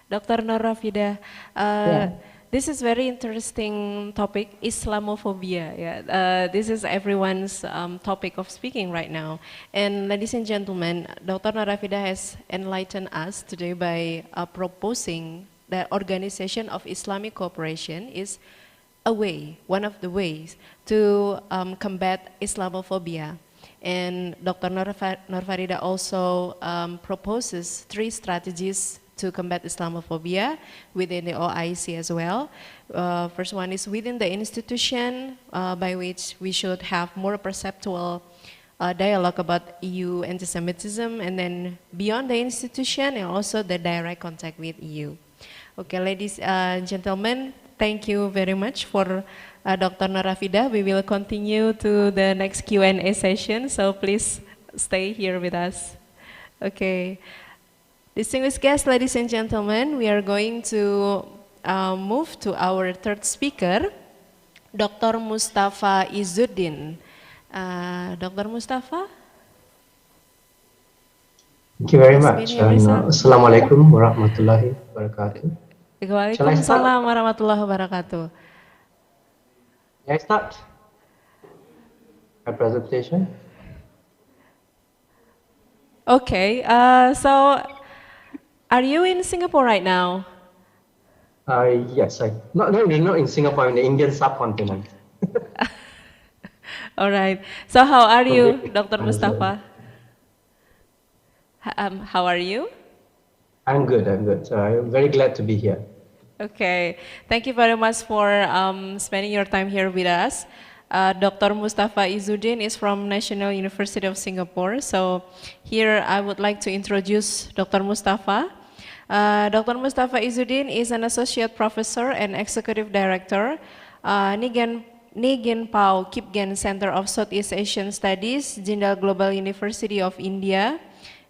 Dr. Norafida. Yeah. This is very interesting topic, Islamophobia. Yeah, this is everyone's topic of speaking right now. And ladies and gentlemen, Dr. Norafida has enlightened us today by proposing that Organization of Islamic Cooperation is a way, one of the ways to combat Islamophobia. And Dr. Norfarida also proposes 3 strategies to combat Islamophobia within the OIC as well. First one is within the institution, by which we should have more perceptual dialogue about EU anti-Semitism, and then beyond the institution and also the direct contact with EU. Okay, ladies and gentlemen, thank you very much for Dr. Norafida. We will continue to the next Q&A session, so please stay here with us. Okay. Distinguished guests, ladies and gentlemen, we are going to move to our third speaker, Dr. Mustafa Izzuddin. Dr. Mustafa? Thank you very much. Assalamualaikum warahmatullahi wabarakatuh. Waalaikumsalam warahmatullahi wabarakatuh. Can I start my presentation? Okay, so are you in Singapore right now? Yes, not in Singapore, in the Indian subcontinent. All right. So how are you, Dr. Mustafa? How are you? I'm good. So I'm very glad to be here. Okay. Thank you very much for spending your time here with us. Dr. Mustafa Izzuddin is from National University of Singapore. So here I would like to introduce Dr. Mustafa. Dr. Mustafa Izzuddin is an associate professor and executive director, Ngen Pao Kipgen Center of Southeast Asian Studies, Jindal Global University of India,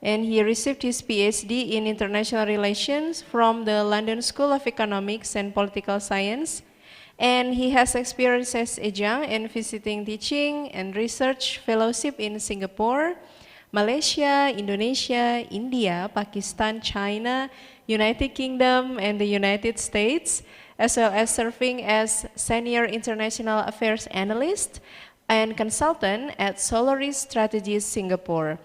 and he received his PhD in International Relations from the London School of Economics and Political Science, and he has experience as adjunct and visiting teaching and research fellowship in Singapore, Malaysia, Indonesia, India, Pakistan, China, United Kingdom, and the United States, as well as serving as Senior International Affairs Analyst and Consultant at Solaris Strategies Singapore.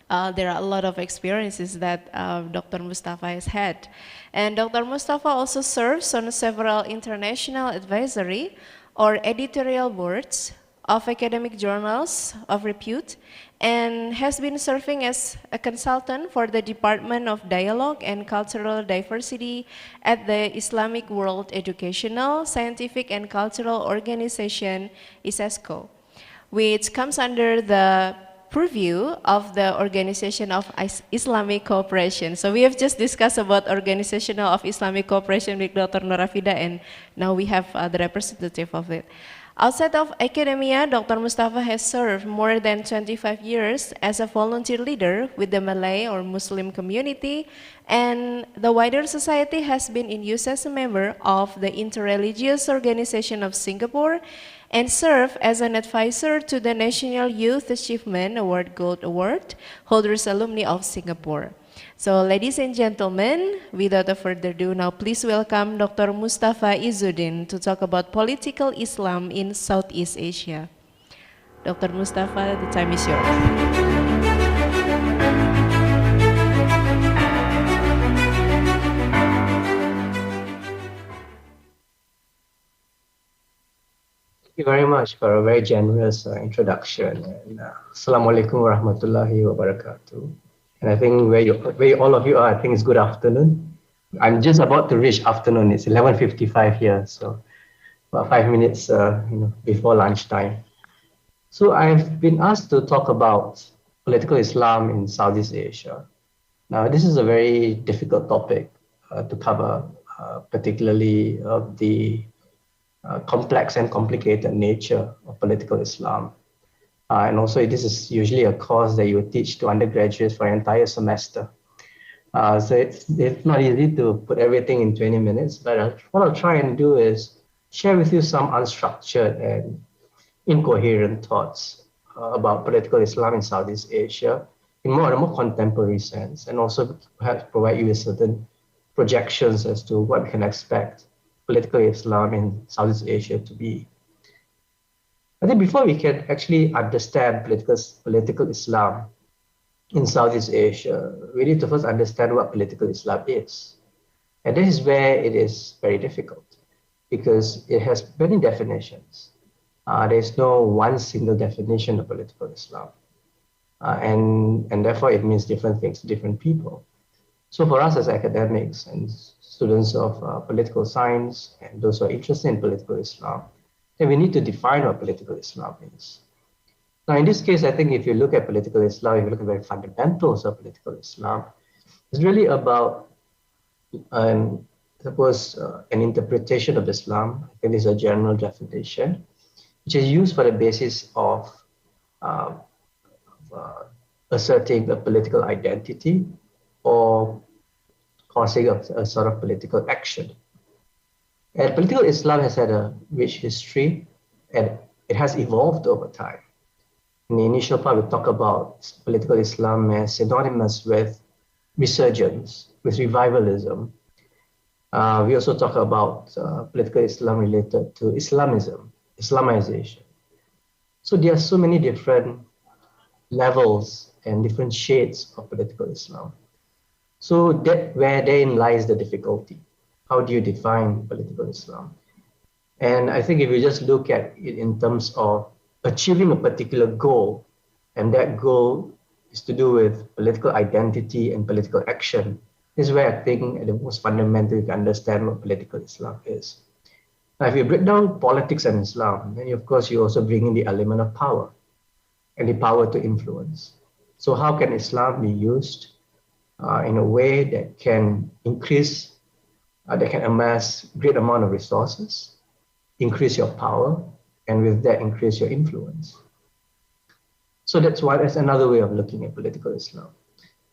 There are a lot of experiences that Dr. Mustafa has had. And Dr. Mustafa also serves on several international advisory or editorial boards of academic journals of repute, and has been serving as a consultant for the Department of Dialogue and Cultural Diversity at the Islamic World Educational, Scientific and Cultural Organization, ISESCO, which comes under the purview of the Organization of Islamic Cooperation. So we have just discussed about Organization of Islamic Cooperation with Dr. Norafida, and now we have the representative of it. Outside of academia, Dr. Mustafa has served more than 25 years as a volunteer leader with the Malay or Muslim community, and the wider society has been in use as a member of the Interreligious Organization of Singapore, and served as an advisor to the National Youth Achievement Award Gold Award holders alumni of Singapore. So ladies and gentlemen, without further ado, now please welcome Dr. Mustafa Izzuddin to talk about political Islam in Southeast Asia. Dr. Mustafa, the time is yours. Thank you very much for a very generous introduction. And Assalamualaikum warahmatullahi wabarakatuh. And I think where all of you are, I think it's good afternoon. I'm just about to reach afternoon. It's 11:55 here, so about 5 minutes before lunchtime. So I've been asked to talk about political Islam in Southeast Asia. Now, this is a very difficult topic to cover, particularly of the complex and complicated nature of political Islam. And also, this is usually a course that you teach to undergraduates for an entire semester. So it's not easy to put everything in 20 minutes, but what I'll try and do is share with you some unstructured and incoherent thoughts about political Islam in Southeast Asia in a more contemporary sense, and also perhaps provide you with certain projections as to what we can expect political Islam in Southeast Asia to be. I think before we can actually understand political Islam in Southeast Asia, we need to first understand what political Islam is. And this is where it is very difficult, because it has many definitions. There's no one single definition of political Islam. And therefore it means different things to different people. So for us as academics and students of political science and those who are interested in political Islam, then we need to define what political Islam is. Now, in this case, I think if you look at political Islam, if you look at the fundamentals of political Islam, it's really about, suppose, an interpretation of Islam. I think this is a general definition, which is used for the basis of uh, asserting a political identity or causing a sort of political action. And political Islam has had a rich history and it has evolved over time. In the initial part, we talk about political Islam as synonymous with resurgence, with revivalism. We also talk about political Islam related to Islamism, Islamization. So there are so many different levels and different shades of political Islam. So that where therein lies the difficulty. How do you define political Islam? And I think if you just look at it in terms of achieving a particular goal, and that goal is to do with political identity and political action, this is where I think at the most fundamental you can understand what political Islam is. Now, if you break down politics and Islam, then of course you also bring in the element of power and the power to influence. So how can Islam be used in a way that can increase, that can amass great amount of resources, increase your power, and with that increase your influence? So that's another way of looking at political Islam.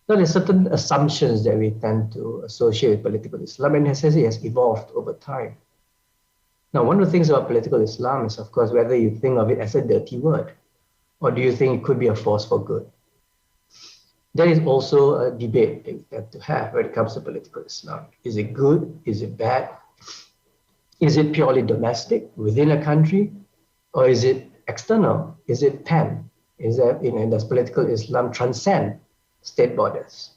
Now there's certain assumptions that we tend to associate with political Islam, and it has evolved over time. Now, one of the things about political Islam is, of course, whether you think of it as a dirty word, or do you think it could be a force for good? There is also a debate that we tend to have when it comes to political Islam. Is it good? Is it bad? Is it purely domestic within a country? Or is it external? Is it pan? Is that, does political Islam transcend state borders?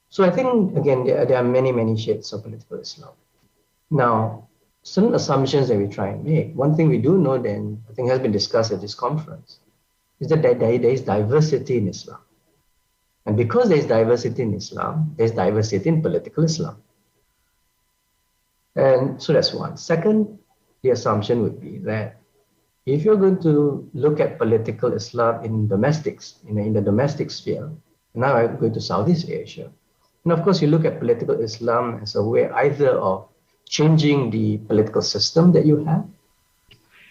So I think, again, there are many, many shades of political Islam. Now, certain assumptions that we try and make. One thing we do know then, I think has been discussed at this conference, is that there is diversity in Islam. And because there is diversity in Islam, there's diversity in political Islam. And so that's one. Second, the assumption would be that if you're going to look at political Islam in domestics, in the domestic sphere, now I'm going to Southeast Asia, and of course you look at political Islam as a way either of changing the political system that you have,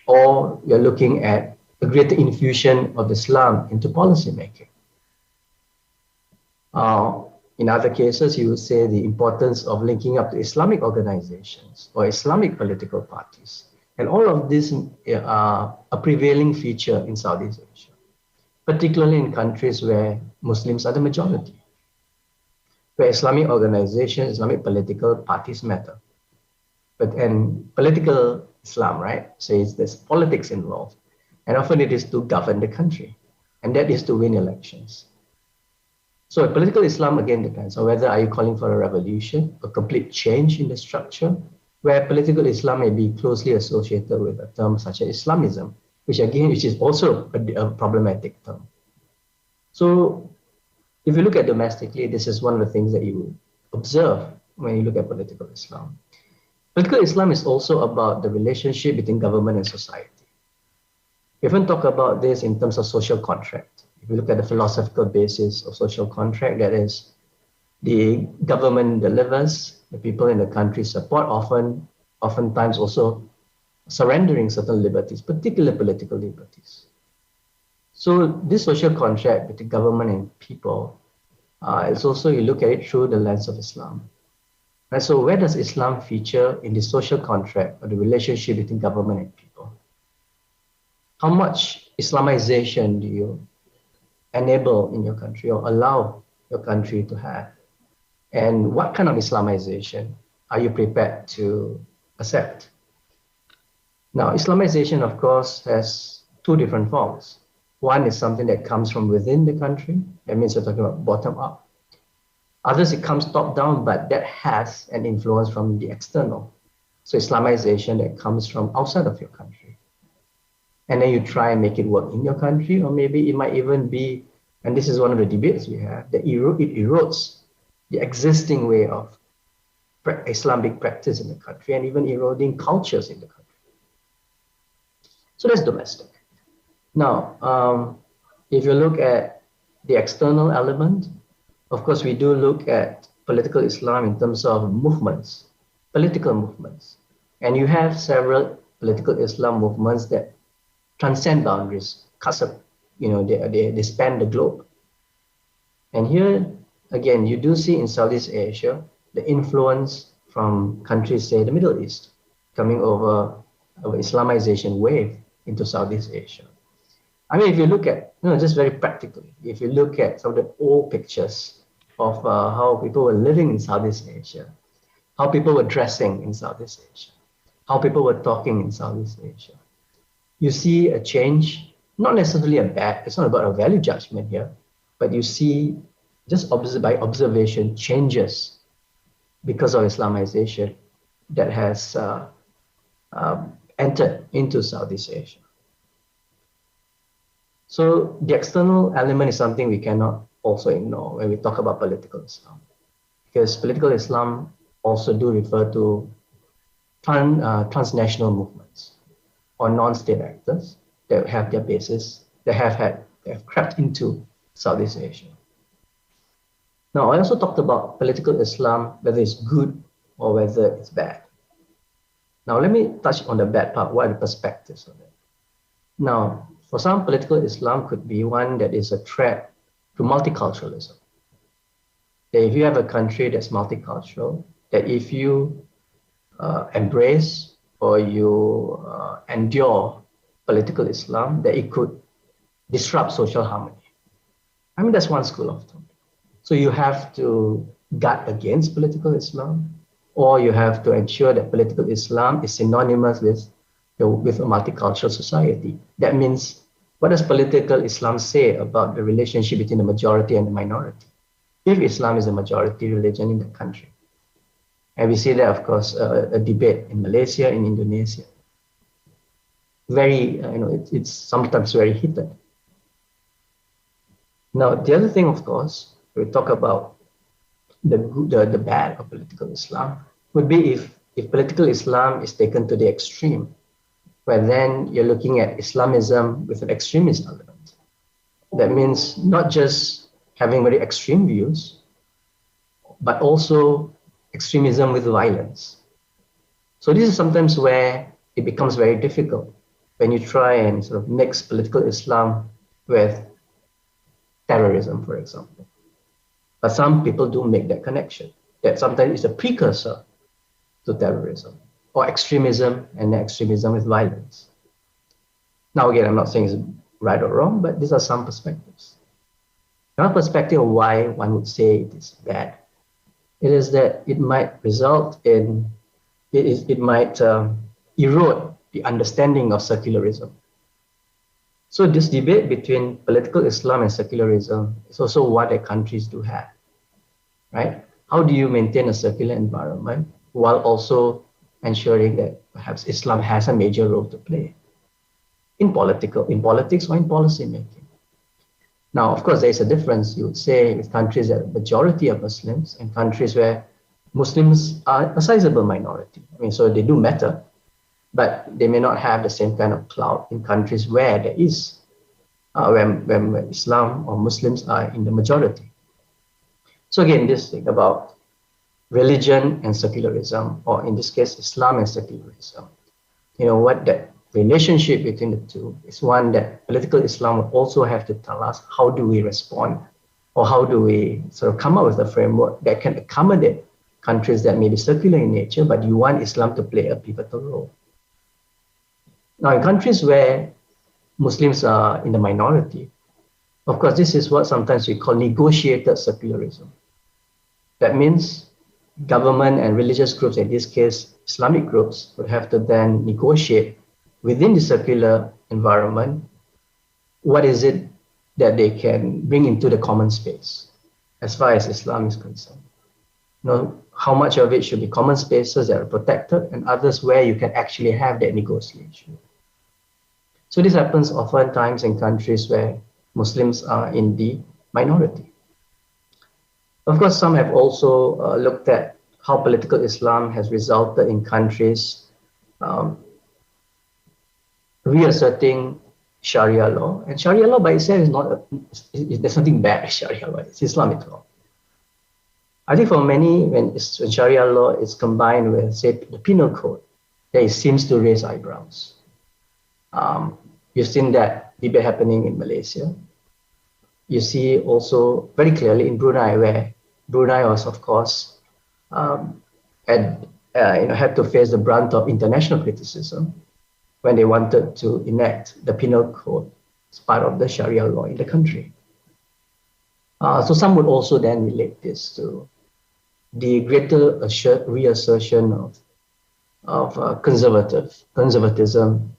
or you're looking at a greater infusion of Islam into policy making. In other cases, you would say the importance of linking up to Islamic organizations or Islamic political parties. And all of this are a prevailing feature in Southeast Asia, particularly in countries where Muslims are the majority, where Islamic organizations, Islamic political parties matter. And political Islam, right, says there's politics involved. And often it is to govern the country, and that is to win elections. So political Islam, again, depends on whether are you calling for a revolution, a complete change in the structure, where political Islam may be closely associated with a term such as Islamism, which is also a problematic term. So if you look at domestically, this is one of the things that you observe when you look at political Islam. Political Islam is also about the relationship between government and society. We often talk about this in terms of social contract. If you look at the philosophical basis of social contract, that is, the government delivers, the people in the country support, oftentimes also surrendering certain liberties, particularly political liberties. So this social contract between government and people is also, you look at it through the lens of Islam. And so where does Islam feature in the social contract or the relationship between government and people? How much Islamization do you enable in your country or allow your country to have? And what kind of Islamization are you prepared to accept? Now, Islamization, of course, has two different forms. One is something that comes from within the country. That means we're talking about bottom up. Others, it comes top down, but that has an influence from the external. So Islamization that comes from outside of your country. And then you try and make it work in your country, or maybe it might even be, and this is one of the debates we have, that it erodes the existing way of Islamic practice in the country and even eroding cultures in the country. So that's domestic. Now, if you look at the external element, of course, we do look at political Islam in terms of movements, political movements. And you have several political Islam movements that transcend boundaries, they span the globe. And here, again, you do see in Southeast Asia, the influence from countries, say, the Middle East, coming over Islamization wave into Southeast Asia. I mean, if you look at, just very practically, if you look at some of the old pictures of how people were living in Southeast Asia, how people were dressing in Southeast Asia, how people were talking in Southeast Asia, you see a change, not necessarily it's not about a value judgment here, but you see just by observation changes because of Islamization that has entered into Southeast Asia. So the external element is something we cannot also ignore when we talk about political Islam, because political Islam also do refer to transnational movements or non-state actors that have their basis, that have crept into Southeast Asia. Now, I also talked about political Islam, whether it's good or whether it's bad. Now, let me touch on the bad part. What are the perspectives of it? Now, for some, political Islam could be one that is a threat to multiculturalism. That if you have a country that's multicultural, that if you embrace or you endure political Islam, that it could disrupt social harmony. I mean, that's one school of thought. So you have to guard against political Islam, or you have to ensure that political Islam is synonymous with a multicultural society. That means, what does political Islam say about the relationship between the majority and the minority? If Islam is a majority religion in the country. And we see that, of course, a debate in Malaysia, in Indonesia. Very, it's sometimes very heated. Now, the other thing, of course, we talk about the bad of political Islam would be if political Islam is taken to the extreme, where then you're looking at Islamism with an extremist element. That means not just having very extreme views, but also extremism with violence. So this is sometimes where it becomes very difficult when you try and sort of mix political Islam with terrorism, for example. But some people do make that connection, that sometimes it's a precursor to terrorism or extremism, and extremism with violence. Now, again, I'm not saying it's right or wrong, but these are some perspectives. Another perspective of why one would say it is bad, it is that it might result in, it might erode the understanding of secularism. So this debate between political Islam and secularism is also what the countries do have, right? How do you maintain a secular environment while also ensuring that perhaps Islam has a major role to play in politics or in policy making? Now, of course, there's a difference, you would say, with countries that the majority are Muslims and countries where Muslims are a sizable minority. I mean, so they do matter, but they may not have the same kind of clout in countries where there is, when Islam or Muslims are in the majority. So again, this thing about religion and secularism, or in this case, Islam and secularism, what that relationship between the two is one that political Islam would also have to tell us, how do we respond, or how do we sort of come up with a framework that can accommodate countries that may be secular in nature, but you want Islam to play a pivotal role. Now, in countries where Muslims are in the minority, of course, this is what sometimes we call negotiated secularism. That means government and religious groups, in this case, Islamic groups, would have to then negotiate within the secular environment, what is it that they can bring into the common space as far as Islam is concerned. How much of it should be common spaces that are protected and others where you can actually have that negotiation. So this happens oftentimes in countries where Muslims are in the minority. Of course, some have also looked at how political Islam has resulted in countries um, reasserting Sharia law. And Sharia law by itself is not, there's nothing bad with Sharia law, it's Islamic law. I think for many, when Sharia law is combined with, say, the penal code, then it seems to raise eyebrows. You've seen that debate happening in Malaysia. You see also very clearly in Brunei, where Brunei was, of course, had to face the brunt of international criticism when they wanted to enact the penal code as part of the Sharia law in the country. So some would also then relate this to the greater reassertion of conservatism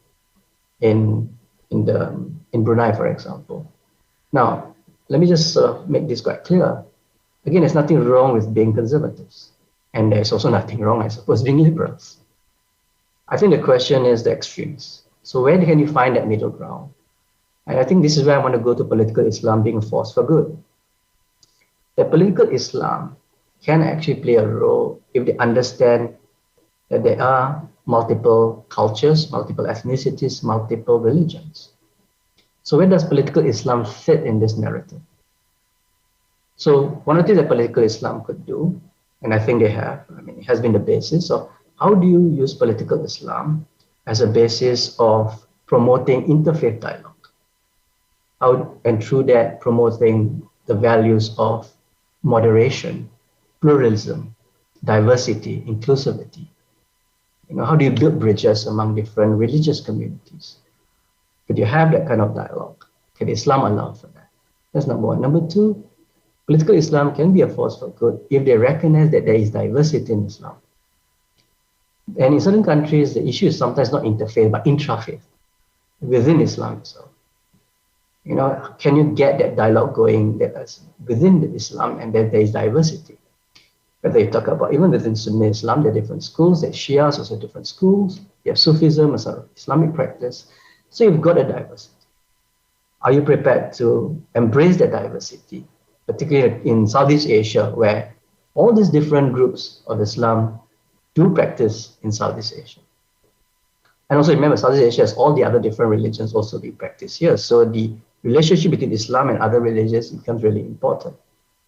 in Brunei, for example. Now, let me just make this quite clear. Again, there's nothing wrong with being conservatives, and there's also nothing wrong, I suppose, being liberals. I think the question is the extremes. So where can you find that middle ground? And I think this is where I want to go to political Islam being a force for good. That political Islam can actually play a role if they understand that there are multiple cultures, multiple ethnicities, multiple religions. So where does political Islam fit in this narrative? So one of the things that political Islam could do, and I think they have, it has been the basis of how do you use political Islam as a basis of promoting interfaith dialogue? And through that, promoting the values of moderation, pluralism, diversity, inclusivity. How do you build bridges among different religious communities? Could you have that kind of dialogue? Can Islam allow for that? That's number one. Number two, political Islam can be a force for good if they recognize that there is diversity in Islam. And in certain countries, the issue is sometimes not interfaith, but intrafaith within Islam itself. Can you get that dialogue going within Islam and that there is diversity? Whether you talk about even within Sunni Islam, there are different schools, there are Shias, also different schools, you have Sufism as an Islamic practice. So you've got a diversity. Are you prepared to embrace that diversity, particularly in Southeast Asia, where all these different groups of Islam do practice in Southeast Asia? And also remember, Southeast Asia has all the other different religions also being practiced here. So the relationship between Islam and other religions becomes really important.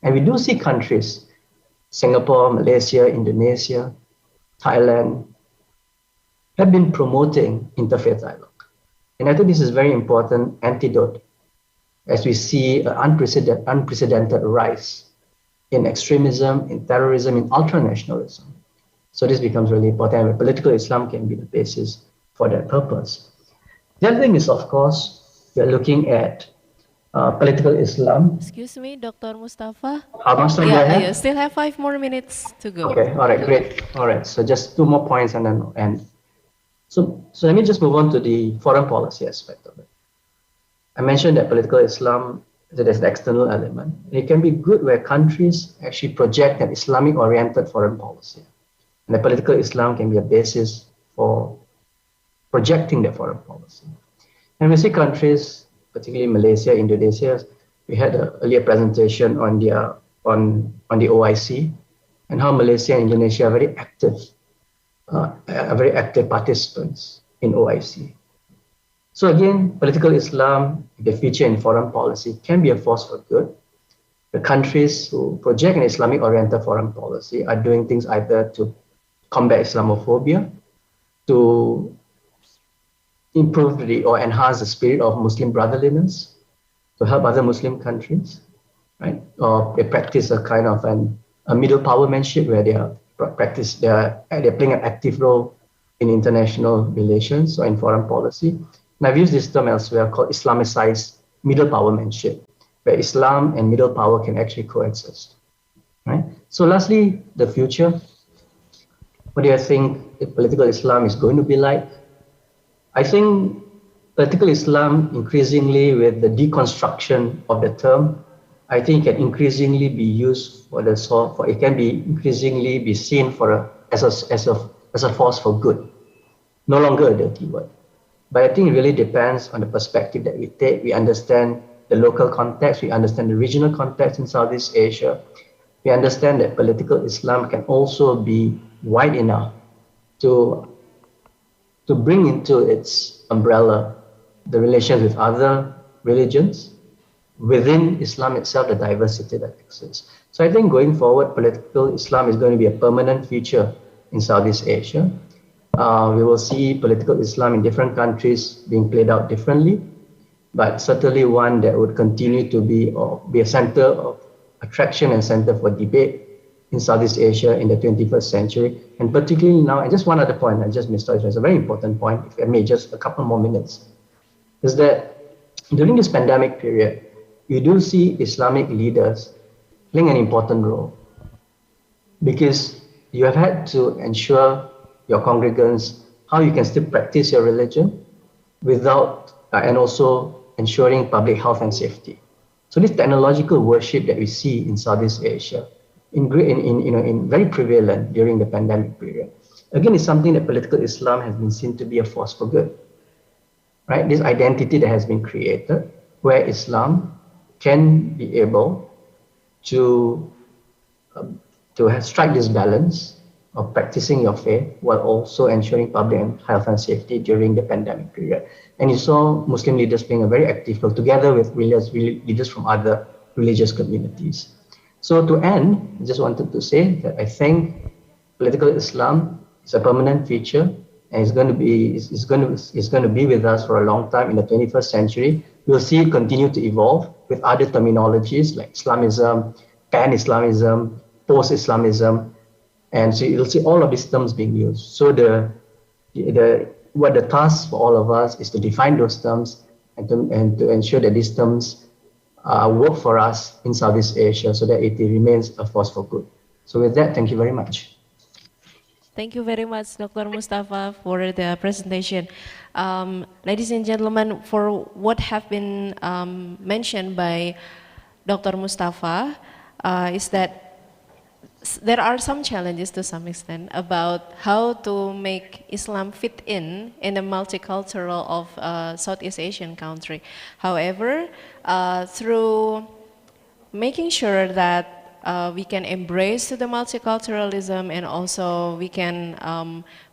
And we do see countries, Singapore, Malaysia, Indonesia, Thailand, have been promoting interfaith dialogue. And I think this is a very important antidote as we see an unprecedented rise in extremism, in terrorism, in ultranationalism. So this becomes really important, and political Islam can be the basis for that purpose. The other thing is, of course, we're looking at political Islam. Excuse me, Dr. Mustafa. How much time do I have? Yeah, still have 5 more minutes to go. Okay, all right, great. All right, so just 2 more points and then end. So let me just move on to the foreign policy aspect of it. I mentioned that political Islam, there's an external element. It can be good where countries actually project an Islamic-oriented foreign policy. And the political Islam can be a basis for projecting their foreign policy. And we see countries, particularly Malaysia, Indonesia, we had an earlier presentation on the OIC and how Malaysia and Indonesia are very active participants in OIC. So again, political Islam, the feature in foreign policy, can be a force for good. The countries who project an Islamic-oriented foreign policy are doing things either to combat Islamophobia, to improve or enhance the spirit of Muslim brotherliness, to help other Muslim countries, right? Or they practice a kind of a middle powermanship where they're playing an active role in international relations or in foreign policy. And I've used this term elsewhere called Islamicized middle powermanship, where Islam and middle power can actually coexist, right? So lastly, the future. What do you think political Islam is going to be like? I think political Islam, increasingly with the deconstruction of the term, I think it can increasingly be used it can be increasingly be seen as a force for good, no longer a dirty word. But I think it really depends on the perspective that we take. We understand the local context, we understand the regional context in Southeast Asia, we we understand that political Islam can also be wide enough to bring into its umbrella the relations with other religions, within Islam itself, the diversity that exists. So I think going forward, political Islam is going to be a permanent feature in Southeast Asia. We will see political Islam in different countries being played out differently, but certainly one that would continue to be a center of attraction and center for debate in Southeast Asia in the 21st century. And particularly now, and just one other point I just missed out, it's a very important point, if I may, just a couple more minutes, is that during this pandemic period, you do see Islamic leaders playing an important role, because you have had to ensure your congregants how you can still practice your religion without, and also ensuring public health and safety. So this technological worship that we see in Southeast Asia, in very prevalent during the pandemic period, again, is something that political Islam has been seen to be a force for good. Right? This identity that has been created, where Islam can be able to strike this balance of practicing your faith while also ensuring public health and safety during the pandemic period. And you saw Muslim leaders playing a very active role together with leaders from other religious communities. So to end, I just wanted to say that I think political Islam is a permanent feature, and it's going to be with us for a long time in the 21st century. We'll see it continue to evolve with other terminologies like Islamism, Pan-Islamism, Post-Islamism, and so you'll see all of these terms being used. So the task for all of us is to define those terms and to ensure that these terms work for us in Southeast Asia so that it remains a force for good. So with that, thank you very much. Thank you very much, Dr. Mustafa, for the presentation. Ladies and gentlemen, for what have been mentioned by Dr. Mustafa is that there are some challenges to some extent about how to make Islam fit in a multicultural of Southeast Asian country. However, through making sure that we can embrace the multiculturalism, and also we can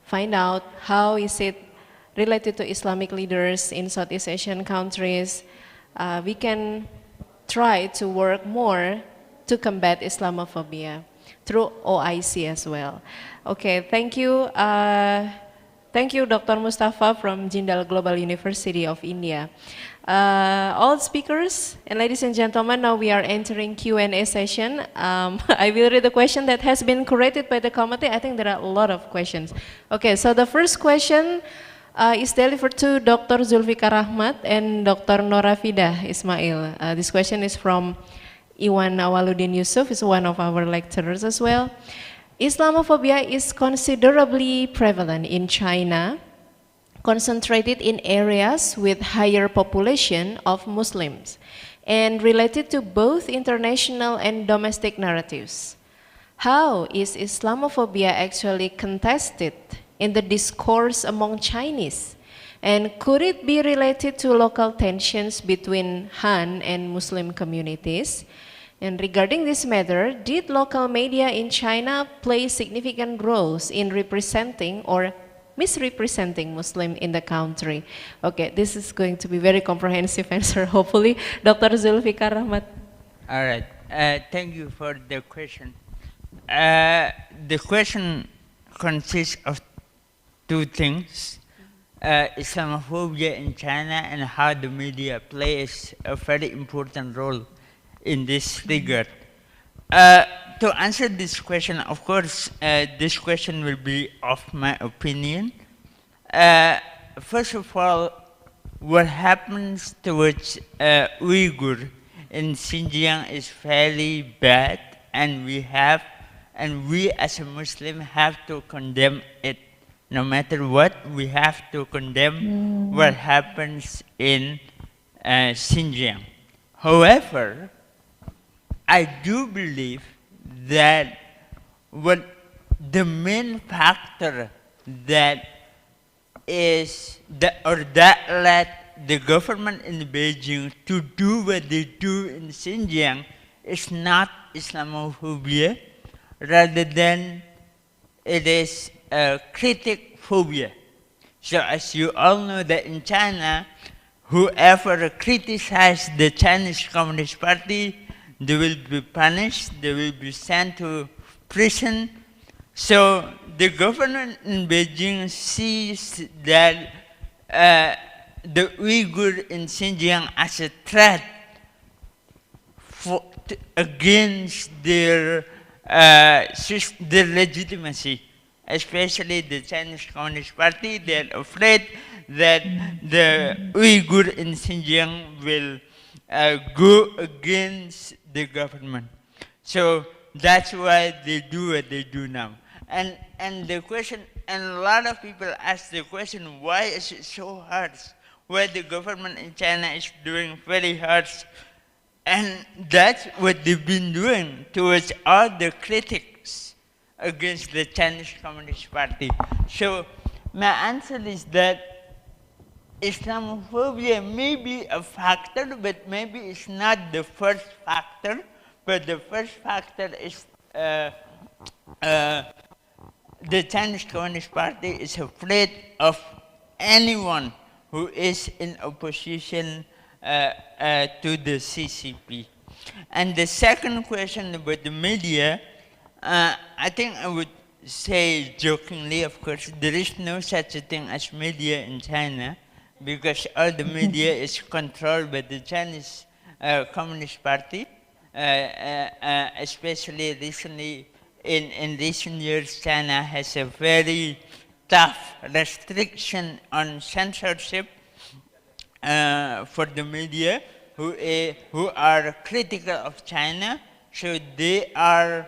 find out how is it related to Islamic leaders in Southeast Asian countries, we can try to work more to combat Islamophobia through OIC as well. Okay, thank you. Thank you, Dr. Mustafa from Jindal Global University of India. All speakers and ladies and gentlemen, now we are entering Q&A session. I will read the question that has been curated by the committee. I think there are a lot of questions. Okay, so the first question is delivered to Dr. Zulfikar Rahmat and Dr. Norafidah Ismail. This question is from Iwan Awaludin Yusuf, is one of our lecturers as well. Islamophobia is considerably prevalent in China, concentrated in areas with higher population of Muslims, and related to both international and domestic narratives. How is Islamophobia actually contested in the discourse among Chinese? And could it be related to local tensions between Han and Muslim communities? And regarding this matter, did local media in China play significant roles in representing or misrepresenting Muslim in the country? Okay, this is going to be very comprehensive answer, hopefully. Dr. Zulfikar Rahmat. All right, thank you for the question. The question consists of two things. Islamophobia in China and how the media plays a very important role in this regard. To answer this question, of course, this question will be of my opinion. First of all, what happens towards Uyghur in Xinjiang is fairly bad, and we as a Muslim have to condemn it. No matter what, we have to condemn what happens in Xinjiang. However, I do believe that what the main factor that led the government in Beijing to do what they do in Xinjiang is not Islamophobia rather than it is critic phobia. So as you all know that in China, whoever criticizes the Chinese Communist Party, they will be punished, they will be sent to prison. So the government in Beijing sees that the Uyghur in Xinjiang as a threat against their legitimacy, especially the Chinese Communist Party. They're afraid that the Uyghur in Xinjiang will go against the government. So that's why they do what they do now. And the question, and a lot of people ask the question, why is it so harsh? Why the government in China is doing very harsh. And that's what they've been doing towards all the critics against the Chinese Communist Party. So my answer is that Islamophobia may be a factor, but maybe it's not the first factor. But the first factor is the Chinese Communist Party is afraid of anyone who is in opposition to the CCP. And the second question about the media, I think I would say jokingly, of course, there is no such a thing as media in China because all the media is controlled by the Chinese Communist Party, especially recently. In recent years, China has a very tough restriction on censorship for the media who are critical of China. So they are,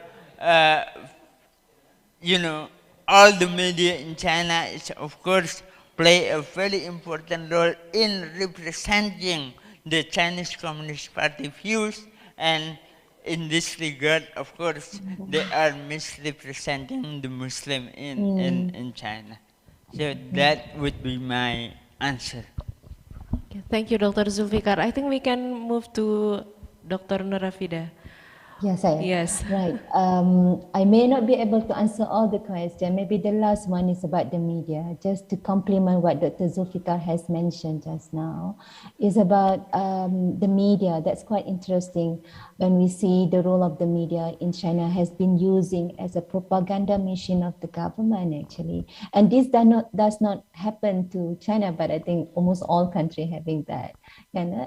all the media in China is, of course, play a very important role in representing the Chinese Communist Party views, and in this regard, of course, they are misrepresenting the Muslim in China. So that would be my answer. Okay, thank you, Dr. Zulfikar. I think we can move to Dr. Nurafida. Yes, Yes. right. I may not be able to answer all the questions. Maybe the last one is about the media. Just to complement what Dr. Zulfikar has mentioned just now, is about the media. That's quite interesting when we see the role of the media in China has been using as a propaganda machine of the government, actually. And this does not happen to China, but I think almost all countries having that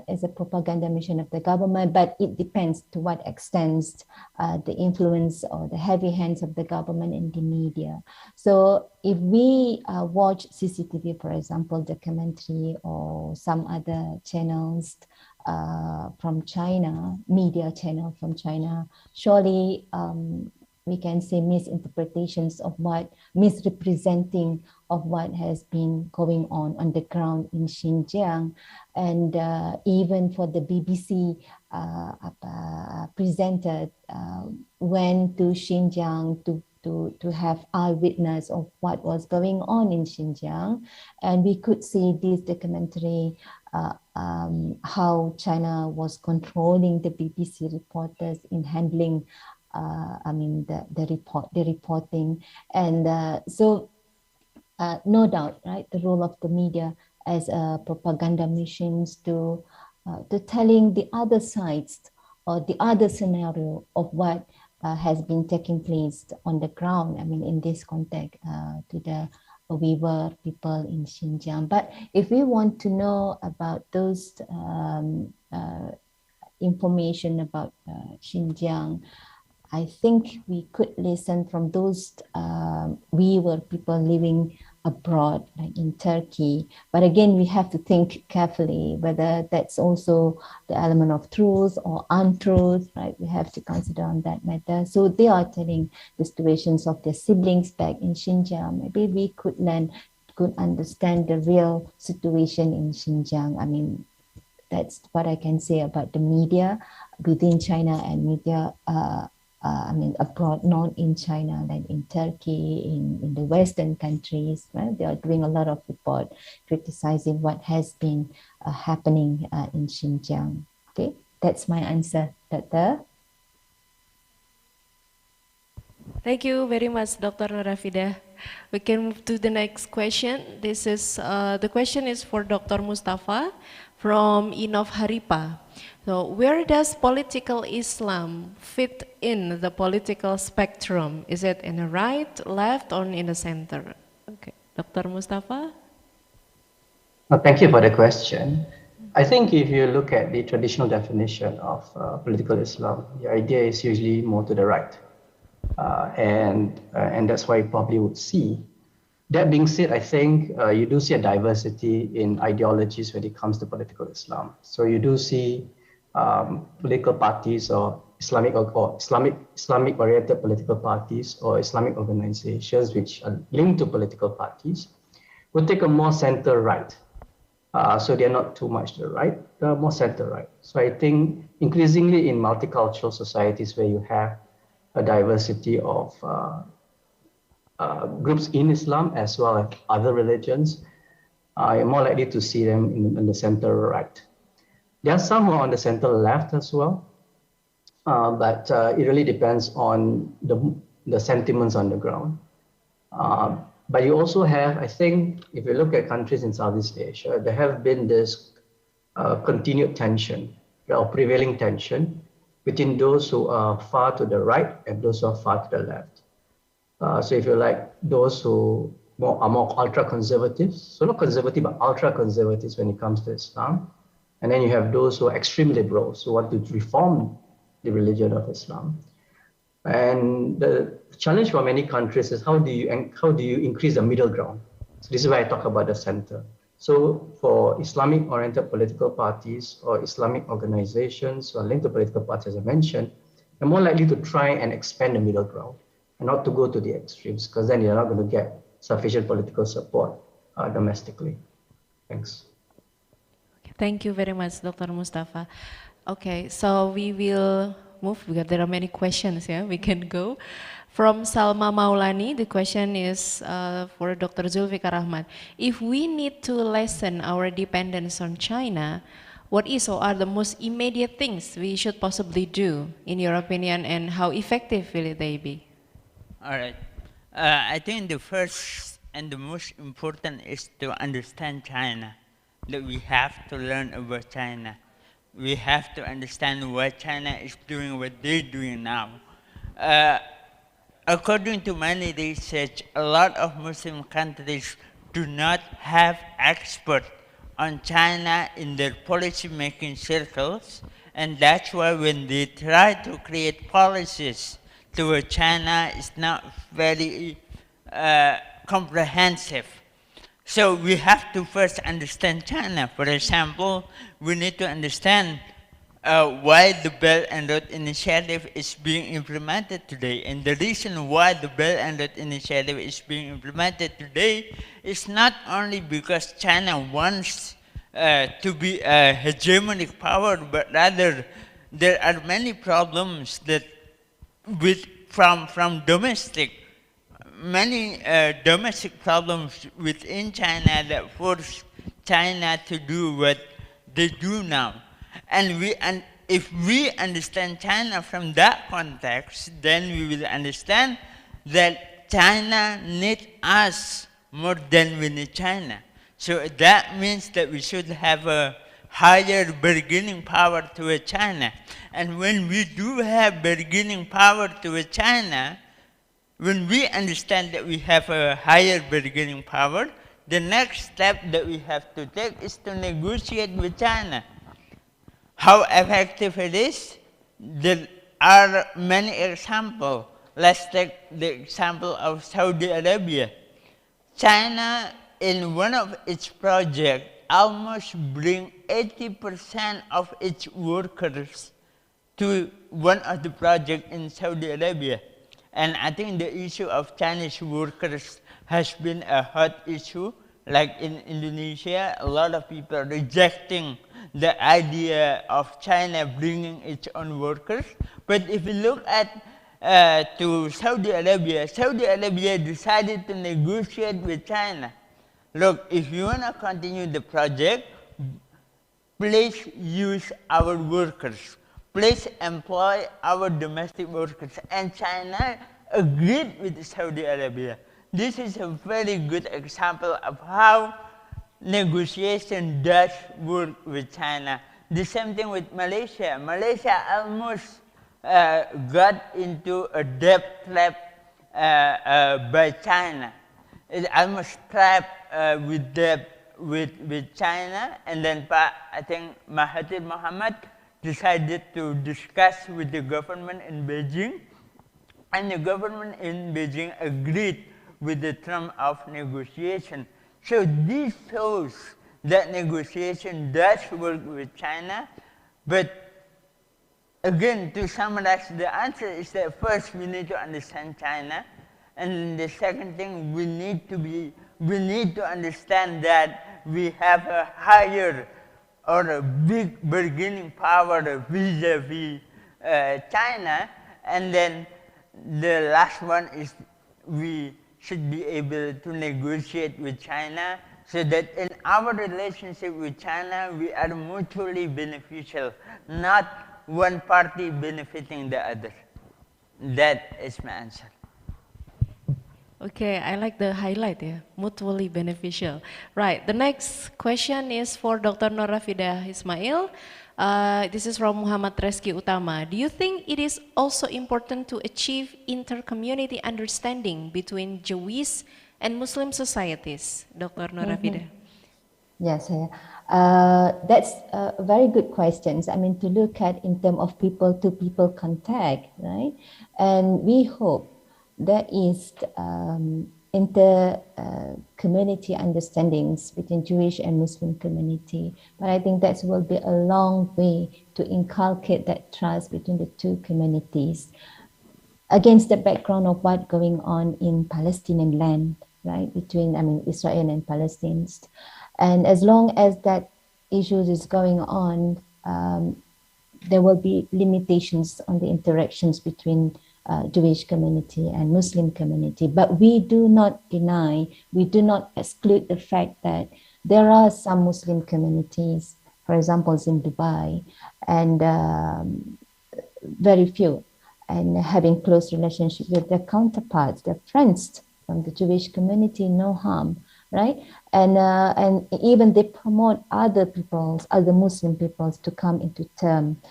as a propaganda machine of the government. But it depends to what extent the influence or the heavy hands of the government in the media. So if we watch CCTV, for example, documentary or some other channels from China, media channel from China, surely we can say misinterpretations of misrepresenting of what has been going on the ground in Xinjiang. And even for the BBC presenter went to Xinjiang to have eyewitness of what was going on in Xinjiang. And we could see this documentary, how China was controlling the BBC reporters in handling the reporting. And so no doubt, right, the role of the media as a propaganda machines to telling the other sides or the other scenario of what has been taking place on the ground. I mean, in this context, to the Uyghur people in Xinjiang. But if we want to know about those information about Xinjiang, I think we could listen from those Uyghur people living abroad, like in Turkey. But again, we have to think carefully whether that's also the element of truth or untruth, right? We have to consider on that matter. So they are telling the situations of their siblings back in Xinjiang. Maybe we could understand the real situation in Xinjiang. I mean, that's what I can say about the media within China and media abroad, not in China, like in Turkey, in the Western countries, right? They are doing a lot of report criticizing what has been happening in Xinjiang. Okay, that's my answer, Doctor. Thank you very much, Dr. Nurafidah. We can move to the next question. This is the question is for Dr. Mustafa from Inov Haripa. So, where does political Islam fit in the political spectrum? Is it in the right, left, or in the center? Okay, Dr. Mustafa. Well, thank you for the question. I think if you look at the traditional definition of political Islam, the idea is usually more to the right. And that's why you probably would see. That being said, I think you do see a diversity in ideologies when it comes to political Islam. So you do see political parties or Islamic oriented political parties or Islamic organizations which are linked to political parties will take a more center right. So they're not too much to the right, they're more center right. So I think increasingly in multicultural societies where you have a diversity of groups in Islam as well as other religions, you're more likely to see them in the center right. There are some who are on the center left as well, but it really depends on the sentiments on the ground. But you also have, I think, if you look at countries in Southeast Asia, there have been this continued tension or prevailing tension between those who are far to the right and those who are far to the left. So if you like those who are more ultra-conservatives, so not conservative, but ultra-conservatives when it comes to Islam. And then you have those who are extreme liberals who want to reform the religion of Islam. And the challenge for many countries is how do you increase the middle ground? So this is why I talk about the center. So for Islamic-oriented political parties or Islamic organizations or linked to political parties, as I mentioned, they're more likely to try and expand the middle ground and not to go to the extremes, because then you're not going to get sufficient political support domestically. Thanks. Thank you very much, Dr. Mustafa. Okay, so we will move because there are many questions. Yeah, we can go. From Salma Maulani, the question is for Dr. Zulfikar Ahmad. If we need to lessen our dependence on China, what is or are the most immediate things we should possibly do, in your opinion, and how effective will they be? All right. I think the first and the most important is to understand China, that we have to learn about China. We have to understand why China is doing what they're doing now. According to many research, a lot of Muslim countries do not have experts on China in their policy-making circles, and that's why when they try to create policies toward China, it's not very comprehensive. So we have to first understand China. For example, we need to understand why the Belt and Road Initiative is being implemented today. And the reason why the Belt and Road Initiative is being implemented today is not only because China wants to be a hegemonic power, but rather there are many problems that from domestic, many domestic problems within China that force China to do what they do now. And if we understand China from that context, then we will understand that China needs us more than we need China. So that means that we should have a higher bargaining power toward China. And when we do have bargaining power toward China, when we understand that we have a higher bargaining power, the next step that we have to take is to negotiate with China. How effective it is? There are many examples. Let's take the example of Saudi Arabia. China, in one of its projects, almost bring 80% of its workers to one of the projects in Saudi Arabia. And I think the issue of Chinese workers has been a hot issue. Like in Indonesia, a lot of people are rejecting the idea of China bringing its own workers. But if you look at to Saudi Arabia decided to negotiate with China. Look, if you want to continue the project, please use our workers. Please employ our domestic workers. And China agreed with Saudi Arabia. This is a very good example of how negotiation does work with China. The same thing with Malaysia. Malaysia almost got into a debt trap by China. It almost trapped with debt with China, and then I think Mahathir Mohamad decided to discuss with the government in Beijing, and the government in Beijing agreed with the term of negotiation. So this shows that negotiation does work with China, but again, to summarize, the answer is that first we need to understand China, and the second thing we need to understand that we have a higher or a big bargaining power vis-a-vis China, and then the last one is we should be able to negotiate with China so that in our relationship with China we are mutually beneficial, not one party benefiting the other. That is my answer. Okay, I like the highlight, yeah, mutually beneficial. Right, the next question is for Dr. Norafidah Ismail. This is from Muhammad Reski Utama. Do you think it is also important to achieve inter-community understanding between Jewish and Muslim societies, Dr. Norafidah? Yes, that's a very good questions. I mean, to look at in terms of people-to-people contact, right? And we hope there is inter-community understandings between Jewish and Muslim community. But I think that will be a long way to inculcate that trust between the two communities against the background of what's going on in Palestinian land, right? Between, Israel and Palestine. And as long as that issues is going on, there will be limitations on the interactions between Jewish community and Muslim community. But we do not deny, we do not exclude the fact that there are some Muslim communities, for example, in Dubai, and very few, and having close relationship with their counterparts, their friends from the Jewish community, no harm, right? And even they promote other peoples, other Muslim peoples to come into term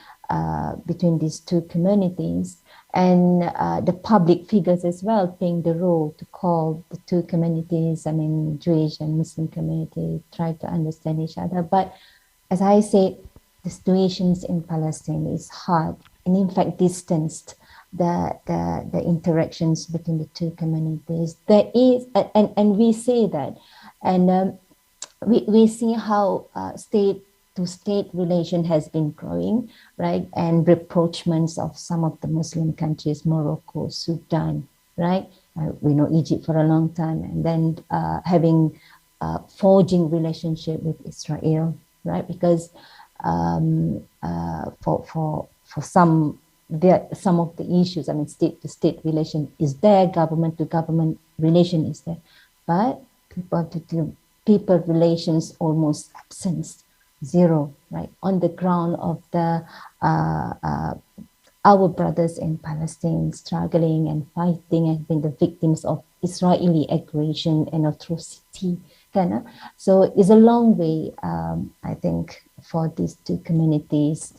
between these two communities. And the public figures as well playing the role to call the two communities, Jewish and Muslim community, try to understand each other. But as I said, the situations in Palestine is hard and in fact distanced the interactions between the two communities. There is, and we say that, and we see how state-to-state relation has been growing, right? And rapprochements of some of the Muslim countries, Morocco, Sudan, right? We know Egypt for a long time, and then having forging relationship with Israel, right? Because for some of the issues, state-to-state relation is there, government-to-government relation is there, but people relations almost absence, zero, right? On the ground of the our brothers in Palestine struggling and fighting and being the victims of Israeli aggression and atrocity, so it's a long way, I think, for these two communities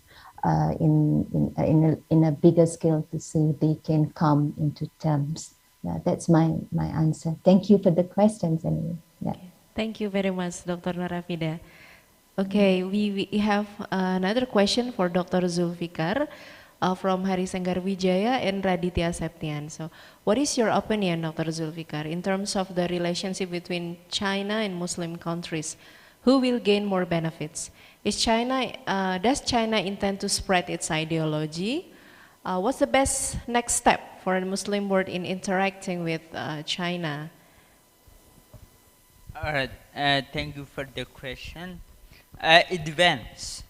in a bigger scale to see they can come into terms. Yeah, that's my answer. Thank you for the questions, anyway. Yeah. Thank you very much, Dr. Norafidah. Okay, we have another question for Dr. Zulfikar from Hari Senggar Wijaya and Raditya Septian. So, what is your opinion, Dr. Zulfikar, in terms of the relationship between China and Muslim countries? Who will gain more benefits? Does China intend to spread its ideology? What's the best next step for the Muslim world in interacting with China? All right, thank you for the question. It depends,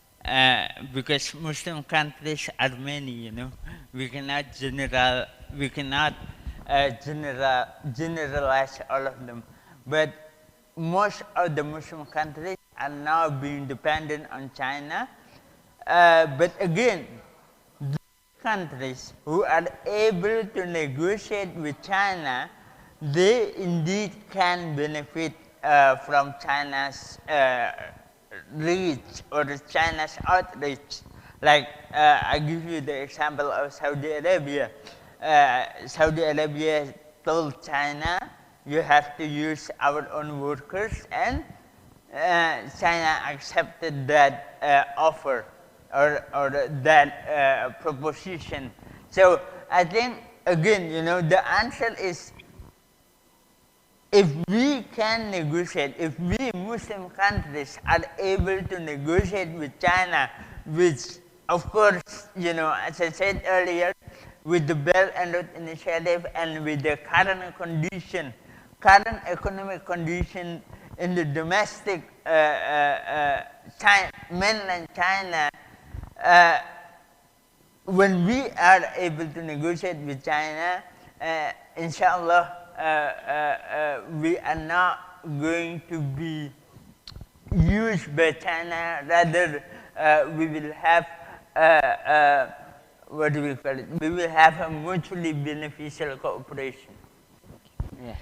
because Muslim countries are many, We cannot generalize all of them. But most of the Muslim countries are now being dependent on China. But again, countries who are able to negotiate with China, they indeed can benefit from China's reach or China's outreach. Like I give you the example of Saudi Arabia. Saudi Arabia told China, you have to use our own workers, and China accepted that offer or that proposition. So I think, again, the answer is, if we can negotiate, if we Muslim countries are able to negotiate with China, which of course, as I said earlier, with the Belt and Road Initiative and with the current economic condition in the domestic mainland China, when we are able to negotiate with China, inshallah, we are not going to be used by China. Rather, we will have what do we call it? We will have a mutually beneficial cooperation. Yeah.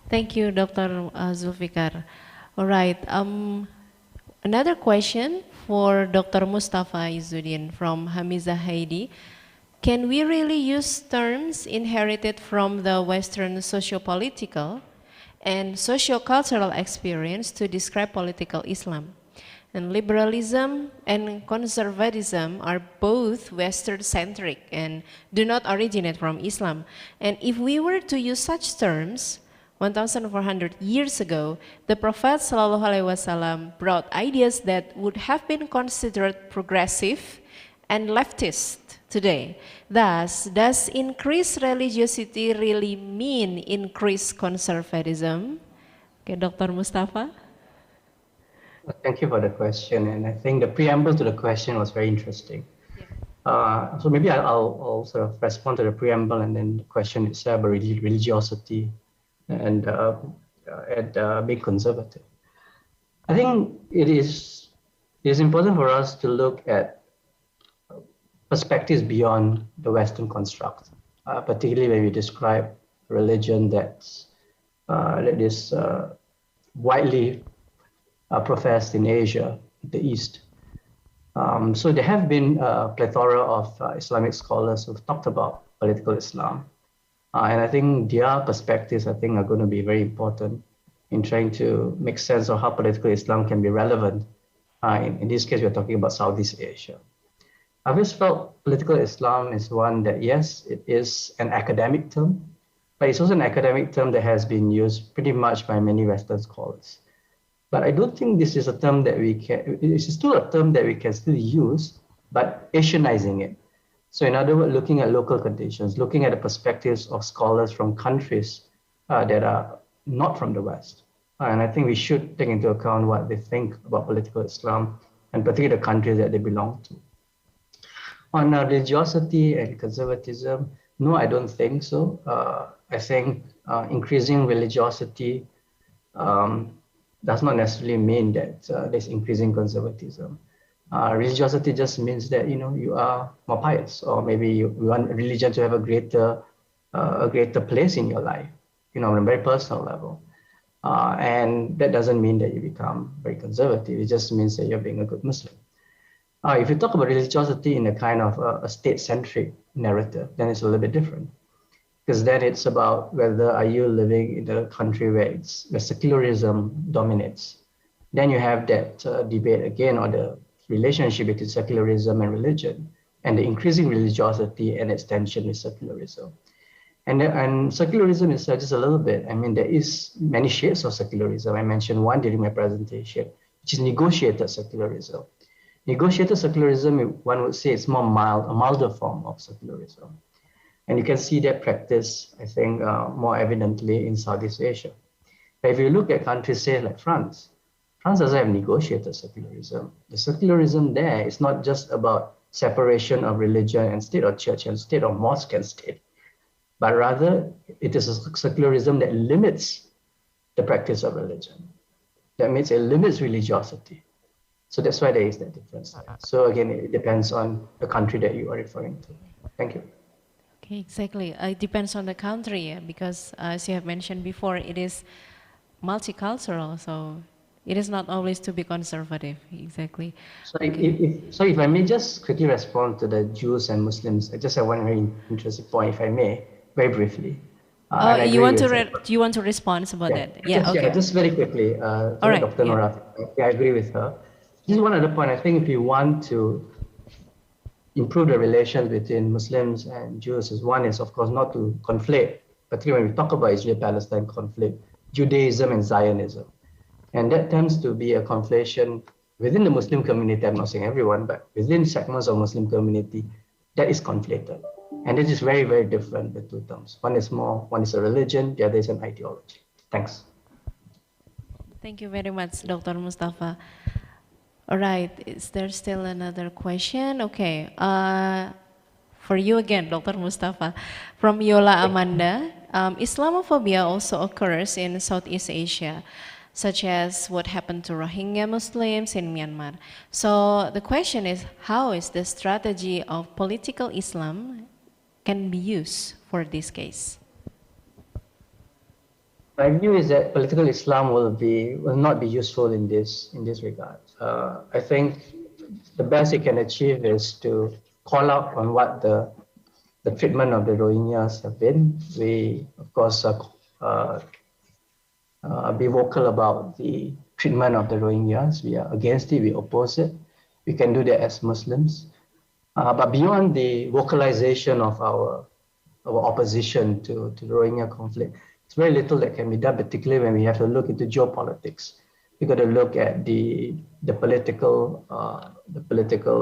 Thank you, Dr. Zulfikar. All right. Another question for Dr. Mustafa Izzuddin from Hamiza Haidi. Can we really use terms inherited from the Western socio-political and socio-cultural experience to describe political Islam? And liberalism and conservatism are both Western-centric and do not originate from Islam. And if we were to use such terms, 1,400 years ago, the Prophet ﷺ brought ideas that would have been considered progressive and leftist today. Thus, does increased religiosity really mean increased conservatism? Okay, Dr. Mustafa? Thank you for the question, and I think the preamble to the question was very interesting. So maybe I'll sort of respond to the preamble and then the question itself about religiosity and being conservative. I think it is important for us to look at perspectives beyond the Western construct, particularly when we describe religion that is widely professed in Asia, the East. So there have been a plethora of Islamic scholars who've talked about political Islam. And I think their perspectives, are going to be very important in trying to make sense of how political Islam can be relevant. In this case, we're talking about Southeast Asia. I've always felt political Islam is one that, yes, it is an academic term, but it's also an academic term that has been used pretty much by many Western scholars. But I don't think this is a term that it's still a term that we can still use, but Asianizing it. So in other words, looking at local conditions, looking at the perspectives of scholars from countries that are not from the West. And I think we should take into account what they think about political Islam, and particularly the countries that they belong to. On religiosity and conservatism, no, I don't think so. I think increasing religiosity does not necessarily mean that there's increasing conservatism. Religiosity just means that you are more pious, or maybe you want religion to have a greater place in your life, on a very personal level. And that doesn't mean that you become very conservative. It just means that you're being a good Muslim. If you talk about religiosity in a kind of a state-centric narrative, then it's a little bit different. Because then it's about whether are you living in a country where secularism dominates. Then you have that debate again, or the relationship between secularism and religion, and the increasing religiosity and its tension with secularism. And secularism is just a little bit. I mean, there is many shades of secularism. I mentioned one during my presentation, which is negotiated secularism. Negotiated secularism, one would say, it's more mild, a milder form of secularism. And you can see that practice, I think, more evidently in Southeast Asia. But if you look at countries, say, like France, France doesn't have negotiated secularism. The secularism there is not just about separation of religion and state, or church and state, or mosque and state, but rather it is a secularism that limits the practice of religion. That means it limits religiosity. So that's why there is that difference. So again, it depends on the country that you are referring to. Thank you. Okay, exactly. It depends on the country, yeah, because as you have mentioned before, it is multicultural, so it is not always to be conservative. Exactly. So, Okay. if I may just quickly respond to the Jews and Muslims, I just have one very interesting point, if I may, very briefly. And I You agree want to with you want to respond about that? Yeah. yeah, Okay. just very quickly, All to right. Dr. Yeah. Nora. Yeah, I agree with her. Just one other point. I think if you want to improve the relations between Muslims and Jews, is one is, of course, not to conflate, particularly when we talk about Israel-Palestine conflict, Judaism and Zionism. And that tends to be a conflation within the Muslim community. I'm not saying everyone, but within segments of Muslim community, that is conflated. And it is very, very different, the two terms. One is a religion, the other is an ideology. Thanks. Thank you very much, Dr. Mustafa. All right. Is there still another question? Okay. For you again, Dr. Mustafa. From Yola Amanda, Islamophobia also occurs in Southeast Asia, such as what happened to Rohingya Muslims in Myanmar. So the question is, how is the strategy of political Islam can be used for this case? My view is that political Islam will not be useful in this regard. I think the best it can achieve is to call out on what the treatment of the Rohingyas have been. We, of course, be vocal about the treatment of the Rohingyas. We are against it. We oppose it. We can do that as Muslims. But beyond the vocalization of our opposition to the Rohingya conflict, it's very little that can be done, particularly when we have to look into geopolitics. We've got to look at the political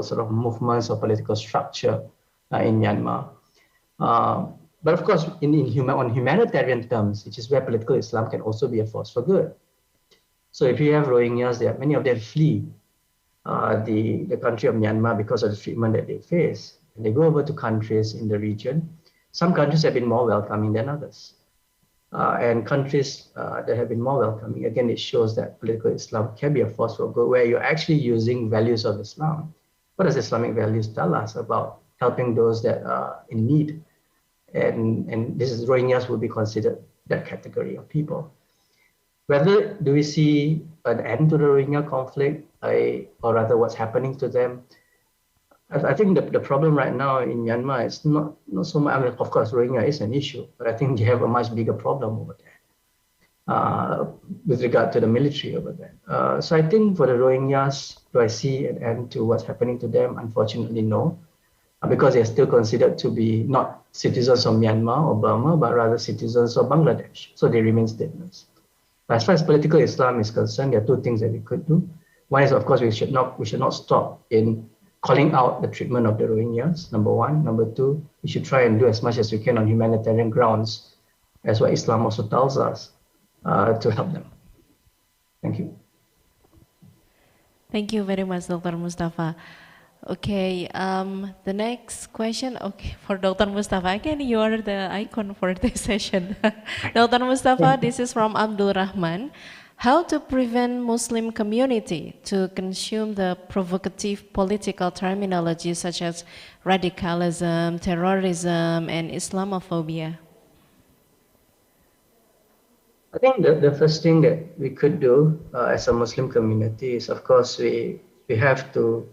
sort of movements or political structure in Myanmar. But of course, on humanitarian terms, which is where political Islam can also be a force for good. So if you have Rohingyas, many of them flee the country of Myanmar because of the treatment that they face. And they go over to countries in the region. Some countries have been more welcoming than others. And countries that have been more welcoming, again, it shows that political Islam can be a force for good, where you're actually using values of Islam. What does Islamic values tell us about helping those that are in need? And this is Rohingyas would be considered that category of people. Whether do we see an end to the Rohingya conflict, or rather what's happening to them? I think the problem right now in Myanmar is not so much. I mean, of course, Rohingya is an issue, but I think they have a much bigger problem over there with regard to the military over there. So I think for the Rohingyas, do I see an end to what's happening to them? Unfortunately, no, because they're still considered to be not citizens of Myanmar or Burma, but rather citizens of Bangladesh. So they remain stateless. As far as political Islam is concerned, there are two things that we could do. One is, of course, we should not stop in calling out the treatment of the Rohingyas, number one. Number two, we should try and do as much as we can on humanitarian grounds, as what Islam also tells us, to help them. Thank you. Thank you very much, Dr. Mustafa. Okay, the next question, okay, for Dr. Mustafa. Again, you are the icon for this session. Dr. Mustafa, this is from Abdul Rahman. How to prevent Muslim community to consume the provocative political terminology such as radicalism, terrorism, and Islamophobia? I think the first thing that we could do as a Muslim community is, of course, we have to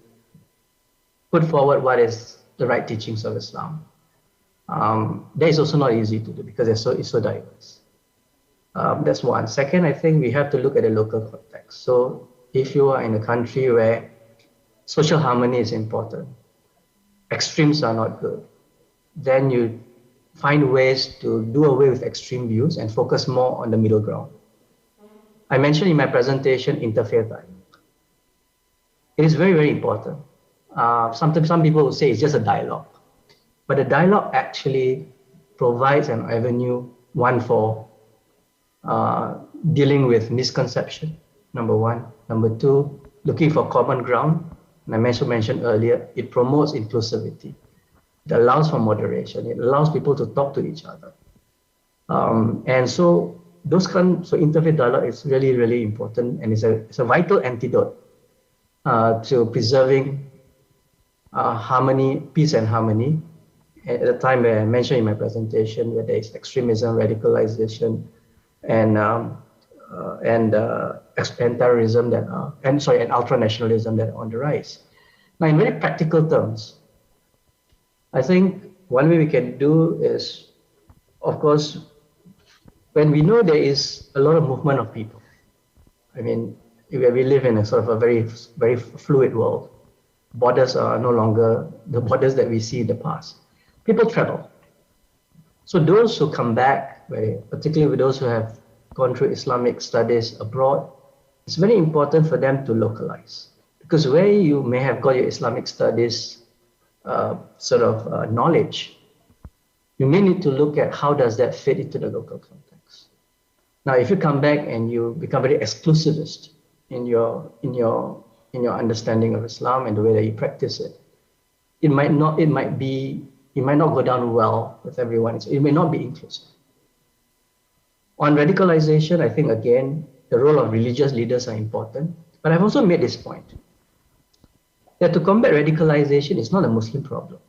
put forward what is the right teachings of Islam. That is also not easy to do because it's so diverse. That's one. Second, I think we have to look at the local context. So if you are in a country where social harmony is important, extremes are not good, then you find ways to do away with extreme views and focus more on the middle ground. I mentioned in my presentation interfaith dialogue. It is very, very important. Sometimes some people will say it's just a dialogue, but the dialogue actually provides an avenue, one for dealing with misconception, number one. Number two, looking for common ground. And I mentioned earlier, it promotes inclusivity. It allows for moderation. It allows people to talk to each other. And so interfaith dialogue is really, really important, and it's a vital antidote to preserving harmony, peace and harmony, at the time where I mentioned in my presentation, where there is extremism, radicalization, and terrorism that are, and ultra nationalism that are on the rise. Now, in very practical terms, I think one way we can do is, of course, when we know there is a lot of movement of people. I mean, we live in a sort of a very, very fluid world. Borders are no longer the borders that we see in the past. People travel. So those who come back, particularly with those who have gone through Islamic studies abroad, it's very important for them to localize. Because where you may have got your Islamic studies knowledge, you may need to look at how does that fit into the local context. Now, if you come back and you become very exclusivist in your understanding of Islam and the way that you practice it, it might not go down well with everyone. It may not be inclusive. On radicalization, I think again the role of religious leaders are important. But I've also made this point that to combat radicalization is not a Muslim problem.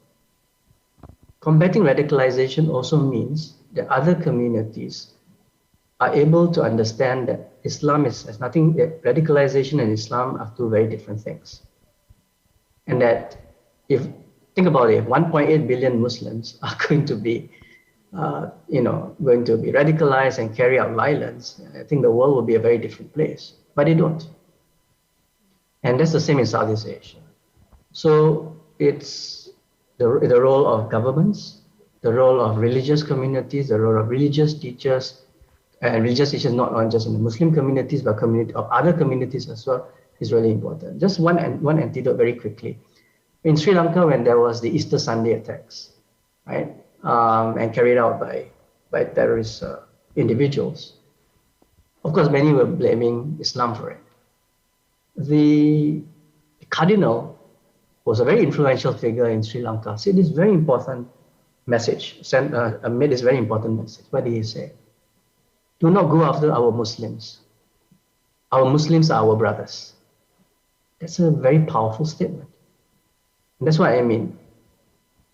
Combating radicalization also means that other communities are able to understand that Islam has nothing, that radicalization and Islam are two very different things. And that if, think about it, 1.8 billion Muslims are going to be radicalized and carry out violence, I think the world will be a very different place. But they don't. And that's the same in Southeast Asia. So it's the role of governments, the role of religious communities, the role of religious teachers, and religious teachers not just in the Muslim communities, but of other communities as well, is really important. Just one antidote very quickly. In Sri Lanka, when there was the Easter Sunday attacks, right, and carried out by terrorist individuals, of course, many were blaming Islam for it. The cardinal was a very influential figure in Sri Lanka, said this very important message, made this very important message. What did he say? Do not go after our Muslims. Our Muslims are our brothers. That's a very powerful statement. And that's what I mean.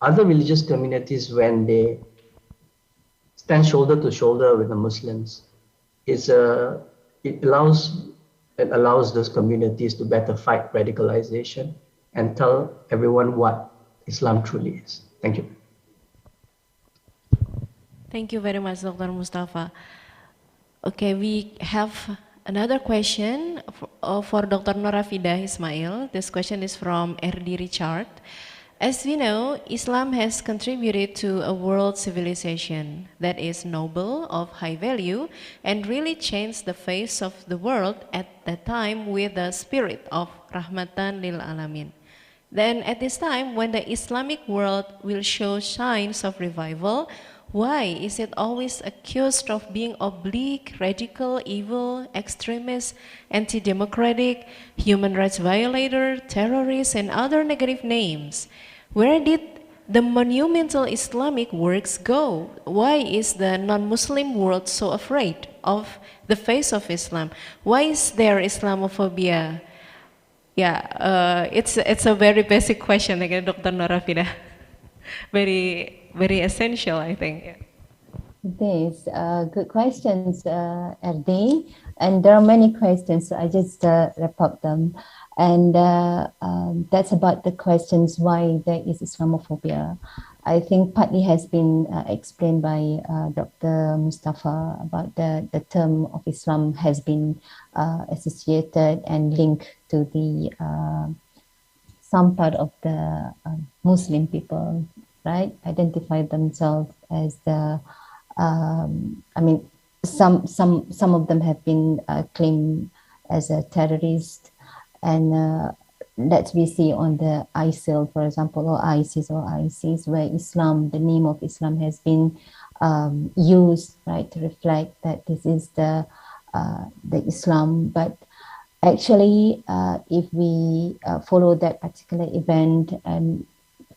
Other religious communities, when they stand shoulder to shoulder with the Muslims, it allows those communities to better fight radicalization and tell everyone what Islam truly is. Thank you. Thank you very much, Dr. Mustafa. Okay, we have another question for Dr. Norafidah Ismail. This question is from R.D. Richard. As we know, Islam has contributed to a world civilization that is noble, of high value, and really changed the face of the world at that time with the spirit of Rahmatan lil Alamin. Then at this time, when the Islamic world will show signs of revival, why is it always accused of being oblique, radical, evil, extremist, anti-democratic, human rights violator, terrorist, and other negative names? Where did the monumental Islamic works go? Why is the non-Muslim world so afraid of the face of Islam? Why is there Islamophobia? Yeah, it's a very basic question again, Dr. Norafidah. Very essential, I think. These good questions, RD, and there are many questions, so I just wrap up them. And that's about the questions why there is Islamophobia. I think partly has been explained by Dr. Mustafa about the term of Islam has been associated and linked to the some part of the Muslim people, right, identify themselves as the, some of them have been claimed as a terrorist, and that we see on the ISIL, for example, or ISIS, where Islam, the name of Islam has been used, right, to reflect that this is the Islam. But actually, if we follow that particular event, and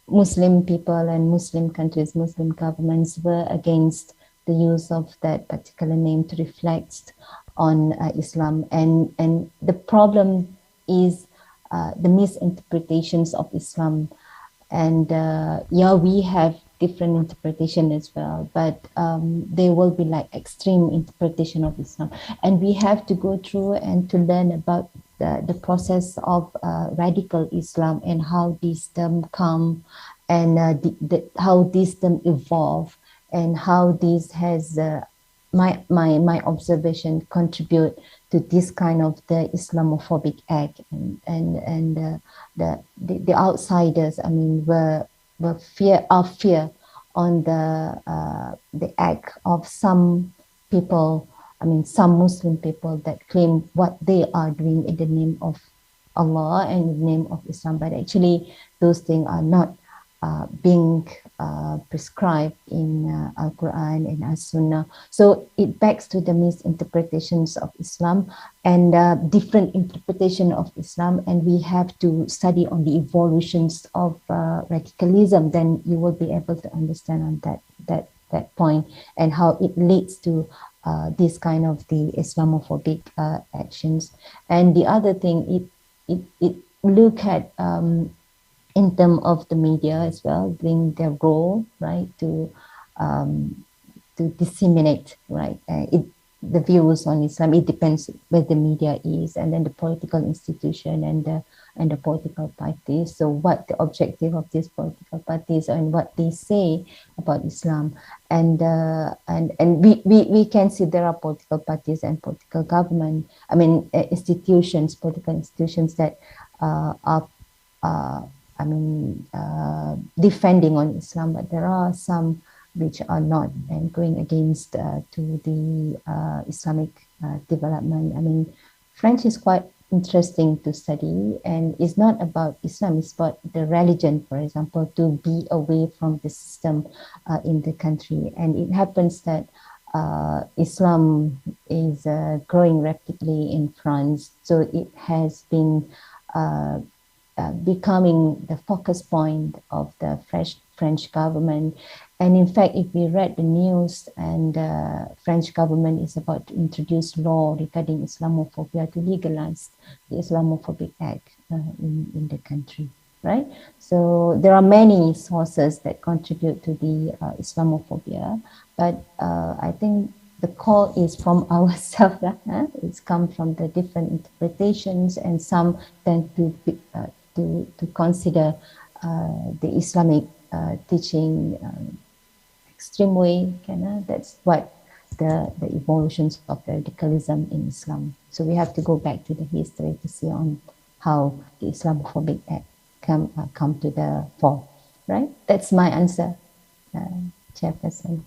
Muslim people and Muslim countries, Muslim governments were against the use of that particular name to reflect on Islam. And the problem is the misinterpretations of Islam. And we have different interpretation as well, but they will be like extreme interpretation of Islam, and we have to go through and to learn about the process of radical Islam and how these terms come, and how these terms evolve, and how this has my observation contribute to this kind of the Islamophobic act, and the outsiders, I mean, were fear on the act of some people, I mean, some Muslim people that claim what they are doing in the name of Allah and in the name of Islam, but actually those things are not being prescribed in Al-Quran and As-Sunnah. So it backs to the misinterpretations of Islam and different interpretation of Islam, and we have to study on the evolutions of radicalism. Then you will be able to understand on that point and how it leads to this kind of the Islamophobic actions. And the other thing, it look at in terms of the media as well, playing their role, right, to disseminate, right, the views on Islam. It depends where the media is, and then the political institution and the political parties. So what the objective of these political parties and what they say about Islam, and we can see there are political parties and political government, I mean institutions, political institutions that are defending on Islam, but there are some which are not, and going against to the Islamic development. I mean, French is quite interesting to study, and it's not about Islam, it's about the religion, for example, to be away from the system in the country. And it happens that Islam is growing rapidly in France, so it has been becoming the focus point of the French government. And in fact, if we read the news, and French government is about to introduce law regarding Islamophobia to legalize the Islamophobic act in the country, right? So there are many sources that contribute to the Islamophobia, but I think the call is from ourselves. It's come from the different interpretations, and some tend to consider the Islamic teaching extreme way. That's what the evolutions of radicalism in Islam. So we have to go back to the history to see on how the Islamophobic act come to the fore, right? That's my answer, Chairperson.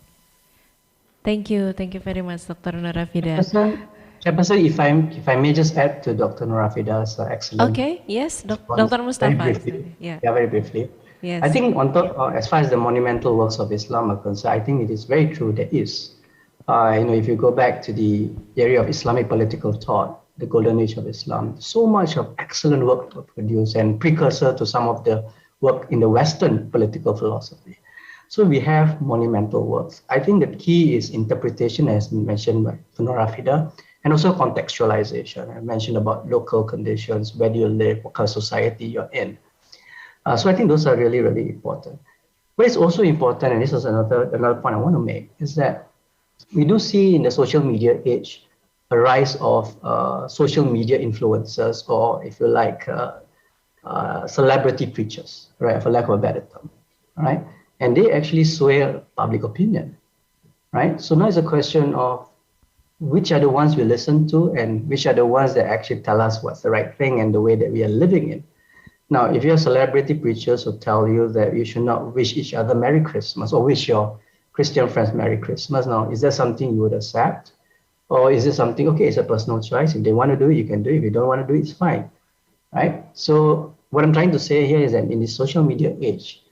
Thank you very much, Dr. Nurafida. Chairperson, if I may just add to Dr. Nurafida's excellent. Okay, yes, Dr. Mustafa. Very briefly. Yeah, very briefly. yes. I think on top, as far as the monumental works of Islam are concerned, I think it is very true there is. If you go back to the area of Islamic political thought, the golden age of Islam, so much of excellent work was produced and precursor to some of the work in the Western political philosophy. So we have monumental works. I think the key is interpretation, as mentioned by Nurafida, and also contextualization. I mentioned about local conditions, where do you live, what kind of society you're in. So I think those are really, really important. But it's also important, and this is another point I want to make, is that we do see in the social media age a rise of social media influencers, or if you like, celebrity preachers, right, for lack of a better term, right? And they actually sway public opinion, right? So now it's a question of which are the ones we listen to and which are the ones that actually tell us what's the right thing and the way that we are living in. Now, if you have celebrity preachers who tell you that you should not wish each other Merry Christmas or wish your Christian friends Merry Christmas, now, is that something you would accept? Or is it something, okay, it's a personal choice. If they want to do it, you can do it. If you don't want to do it, it's fine, right? So what I'm trying to say here is that in the social media age,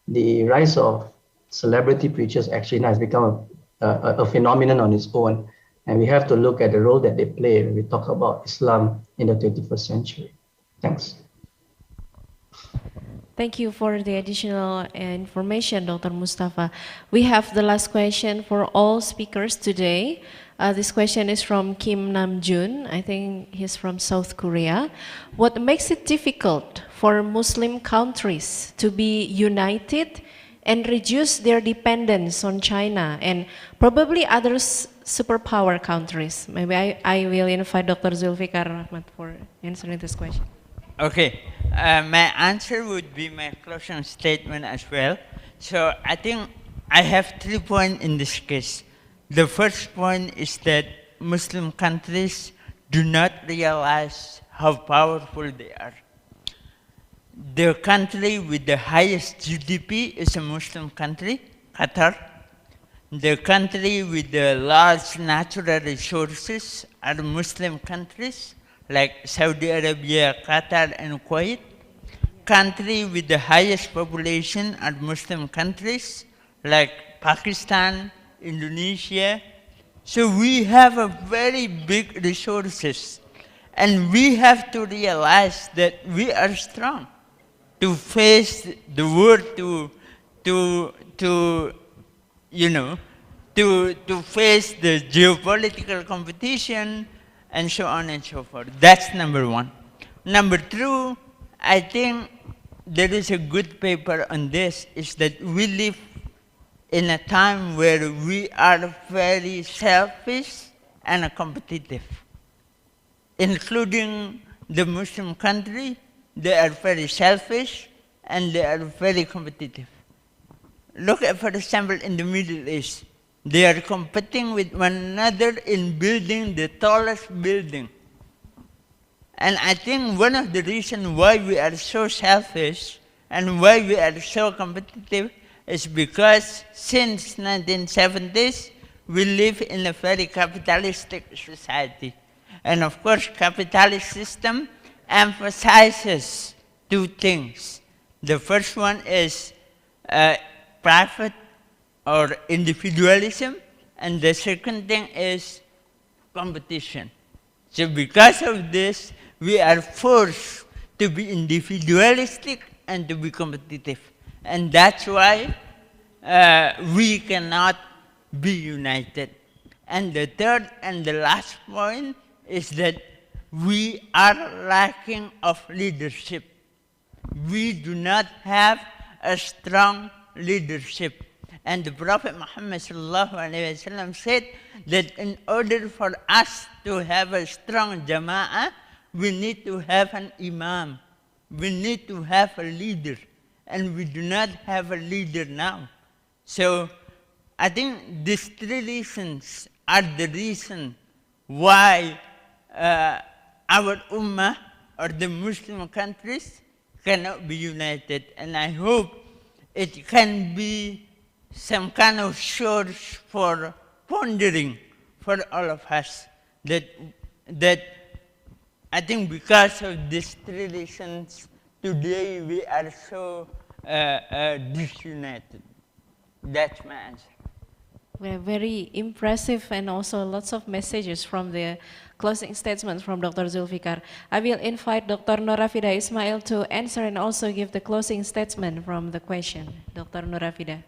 the rise of celebrity preachers actually now has become a phenomenon on its own. And we have to look at the role that they play when we talk about Islam in the 21st century. Thanks. Thank you for the additional information, Dr. Mustafa. We have the last question for all speakers today. This question is from Kim Namjoon. I think he's from South Korea. What makes it difficult for Muslim countries to be united and reduce their dependence on China and probably other superpower countries? Maybe I will invite Dr. Zulfikar Rahmat for answering this question. Okay, my answer would be my closing statement as well. So I think I have 3 points in this case. The first point is that Muslim countries do not realize how powerful they are. The country with the highest GDP is a Muslim country, Qatar. The country with the large natural resources are Muslim countries like Saudi Arabia, Qatar, and Kuwait. Country with the highest population are Muslim countries like Pakistan, Indonesia. So we have a very big resources, and we have to realize that we are strong to face the world, to face the geopolitical competition, and so on and so forth. That's number one. Number two, I think there is a good paper on this, is that we live in a time where we are very selfish and competitive, including the Muslim country. They are very selfish and they are very competitive. Look at, for example, in the Middle East. They are competing with one another in building the tallest building. And I think one of the reasons why we are so selfish and why we are so competitive is because since 1970s, we live in a very capitalistic society. And of course, capitalist system emphasizes two things. The first one is private or individualism, and the second thing is competition. So because of this, we are forced to be individualistic and to be competitive. And that's why we cannot be united. And the third and the last point is that we are lacking of leadership. We do not have a strong leadership. And the Prophet Muhammad said that in order for us to have a strong jama'ah, we need to have an imam. We need to have a leader. And we do not have a leader now. So I think these three reasons are the reason why our ummah or the Muslim countries cannot be united. And I hope it can be some kind of source for pondering for all of us, that I think because of these three reasons, today we are so disunited. That's my answer. We're very impressive and also lots of messages from the closing statements from Dr. Zulfikar. I will invite Dr. Norafida Ismail to answer and also give the closing statement from the question. Dr. Norafida.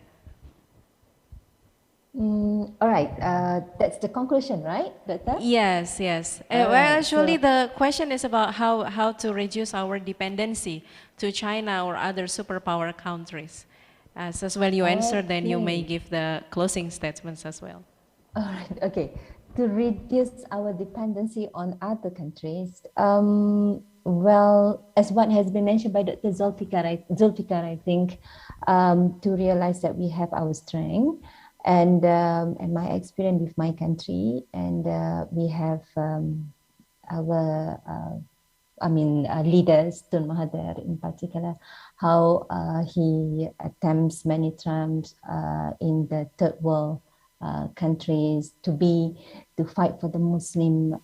All right, that's the conclusion, right, Doctor? Yes, yes. Well, actually, the question is about how to reduce our dependency to China or other superpower countries. As well you answer, then you may give the closing statements as well. All right, okay. To reduce our dependency on other countries, well, as what has been mentioned by Dr. Zulfikar, I think, to realize that we have our strength and my experience with my country, and we have our leaders, Tun Mahathir in particular, how he attempts many times in the third world countries to fight for the Muslim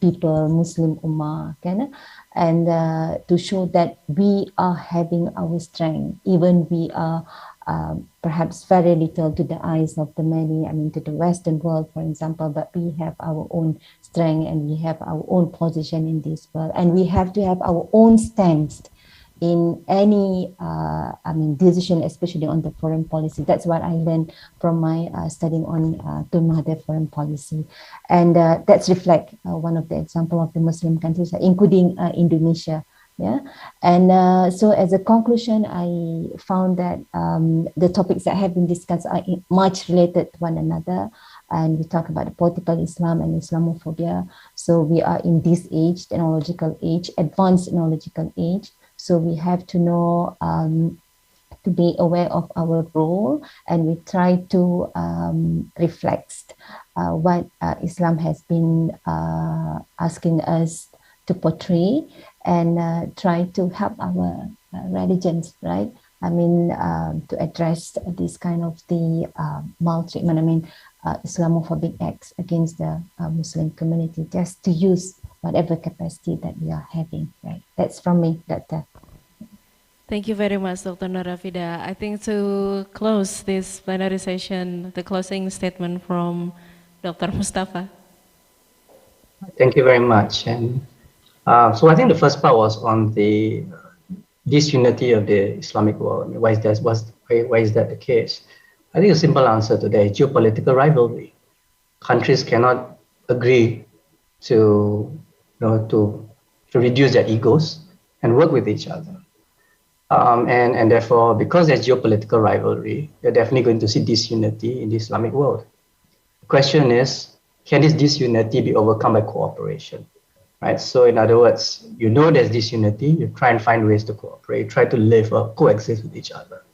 people, Muslim Ummah, and to show that we are having our strength, even we are perhaps very little to the eyes of the many, to the Western world, for example, but we have our own strength and we have our own position in this world, and we have to have our own stance in any decision, especially on the foreign policy. That's what I learned from my studying on Tun Mahathir foreign policy, and that's reflect one of the example of the Muslim countries, including Indonesia, Yeah, and so as a conclusion, I found that the topics that have been discussed are much related to one another, and we talk about the political Islam and Islamophobia. So we are in this age, technological age, advanced technological age. So we have to know to be aware of our role, and we try to reflect what Islam has been asking us to portray, and try to help our religions, right? I mean, to address this kind of the maltreatment, I mean, Islamophobic acts against the Muslim community, just to use whatever capacity that we are having, right? That's from me, Doctor. Thank you very much, Dr. Norafida. I think to close this plenary session, the closing statement from Dr. Mustafa. Thank you very much. And so I think the first part was on the disunity of the Islamic world. I mean, why is that the case? I think a simple answer to that is geopolitical rivalry. Countries cannot agree to, to reduce their egos and work with each other. And therefore, because there's geopolitical rivalry, you're definitely going to see disunity in the Islamic world. The question is, can this disunity be overcome by cooperation? Right? So in other words, there's disunity, you try and find ways to cooperate, try to live or coexist with each other.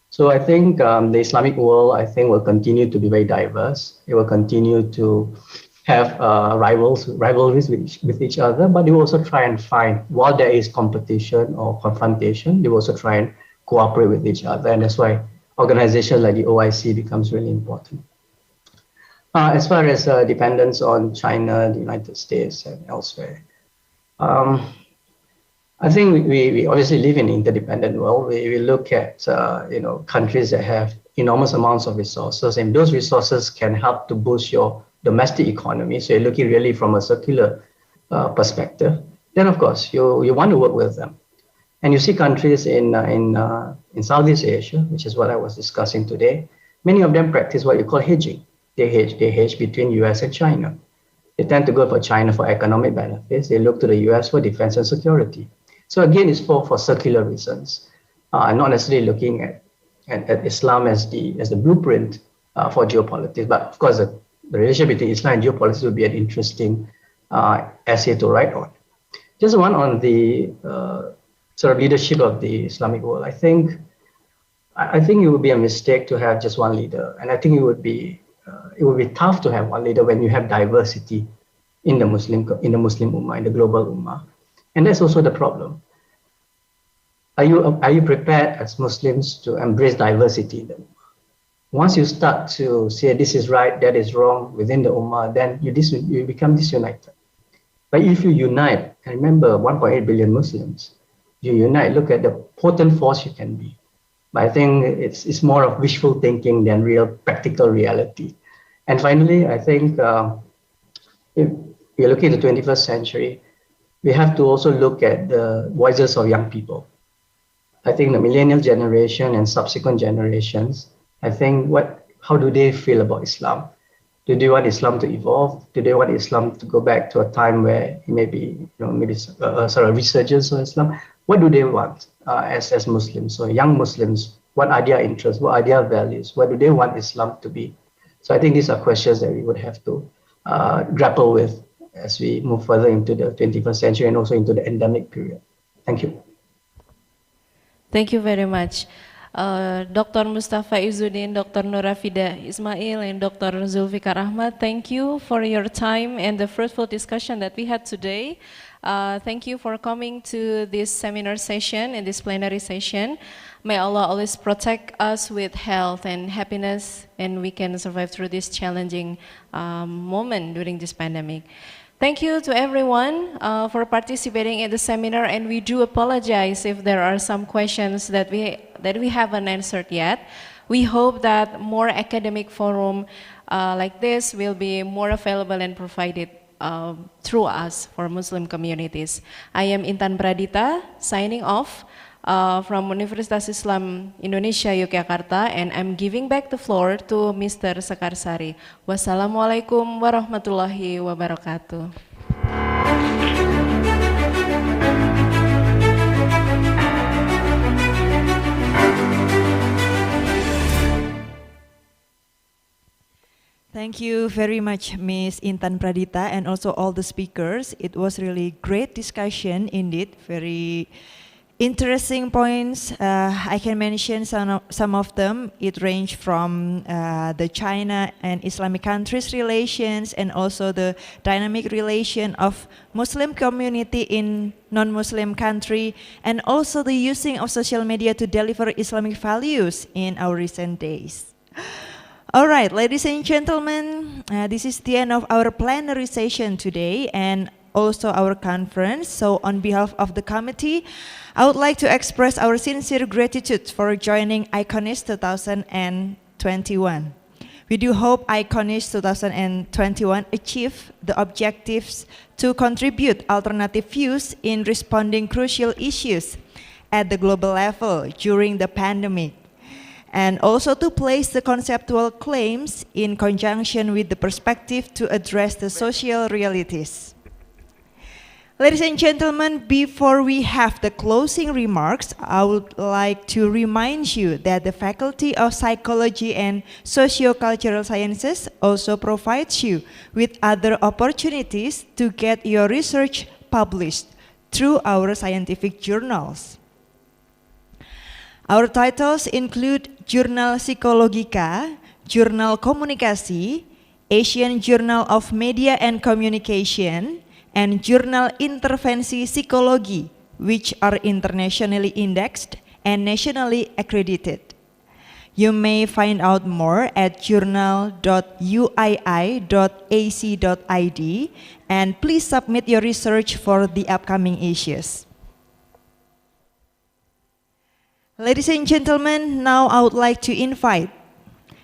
So I think the Islamic world, I think, will continue to be very diverse. It will continue to have rivalries with each other, but they will also try and find, while there is competition or confrontation, they will also try and cooperate with each other. And that's why organizations like the OIC becomes really important. As far as dependence on China, the United States, and elsewhere, I think we obviously live in an interdependent world. We look at countries that have enormous amounts of resources, and those resources can help to boost your domestic economy. So you're looking really from a circular perspective. Then of course you want to work with them, and you see countries in Southeast Asia, which is what I was discussing today. Many of them practice what you call hedging. They hedge between US and China. They tend to go for China for economic benefits. They look to the US for defense and security. So again, it's for circular reasons, not necessarily looking at Islam as the blueprint for geopolitics. But of course, the relationship between Islam and geopolitics would be an interesting essay to write on. Just one on the sort of leadership of the Islamic world. I think it would be a mistake to have just one leader, and I think it would be tough to have one leader when you have diversity in the Muslim Ummah, in the global Ummah. And that's also the problem. Are you prepared as Muslims to embrace diversity in the Ummah? Once you start to say this is right, that is wrong within the Ummah, then you become disunited. But if you unite, and remember 1.8 billion Muslims, you unite, look at the potent force you can be. But I think it's more of wishful thinking than real practical reality. And finally, I think if we're looking at the 21st century, we have to also look at the voices of young people. I think the millennial generation and subsequent generations, I think how do they feel about Islam? Do they want Islam to evolve? Do they want Islam to go back to a time where maybe sort of resurgence of Islam? What do they want as Muslims? So young Muslims, what are their interests? What are their values? What do they want Islam to be? So I think these are questions that we would have to grapple with as we move further into the 21st century and also into the endemic period. Thank you. Thank you very much. Dr. Mustafa Izzuddin, Dr. Norafida Ismail, and Dr. Zulfikar Ahmad, thank you for your time and the fruitful discussion that we had today. Thank you for coming to this seminar session and this plenary session. May Allah always protect us with health and happiness, and we can survive through this challenging moment during this pandemic. Thank you to everyone for participating in the seminar, and we do apologize if there are some questions that we haven't answered yet. We hope that more academic forum like this will be more available and provided through us for Muslim communities. I am Intan Pradita signing off from Universitas Islam Indonesia Yogyakarta, and I'm giving back the floor to Mr. Sekarsari. Wassalamualaikum warahmatullahi wabarakatuh. Thank you very much, Ms. Intan Pradita, and also all the speakers. It was really great discussion indeed, very interesting points. I can mention some of them. It ranged from the China and Islamic countries relations, and also the dynamic relation of Muslim community in non-Muslim country, and also the using of social media to deliver Islamic values in our recent days. All right, ladies and gentlemen, this is the end of our plenary session today and also our conference. So on behalf of the committee, I would like to express our sincere gratitude for joining ICONISH 2021. We do hope ICONISH 2021 achieve the objectives to contribute alternative views in responding crucial issues at the global level during the pandemic, and also to place the conceptual claims in conjunction with the perspective to address the social realities. Ladies and gentlemen, before we have the closing remarks, I would like to remind you that the Faculty of Psychology and Sociocultural Sciences also provides you with other opportunities to get your research published through our scientific journals. Our titles include Jurnal Psikologika, Jurnal Komunikasi, Asian Journal of Media and Communication, and Jurnal Intervensi Psikologi, which are internationally indexed and nationally accredited. You may find out more at journal.uii.ac.id, and please submit your research for the upcoming issues. Ladies and gentlemen, now I would like to invite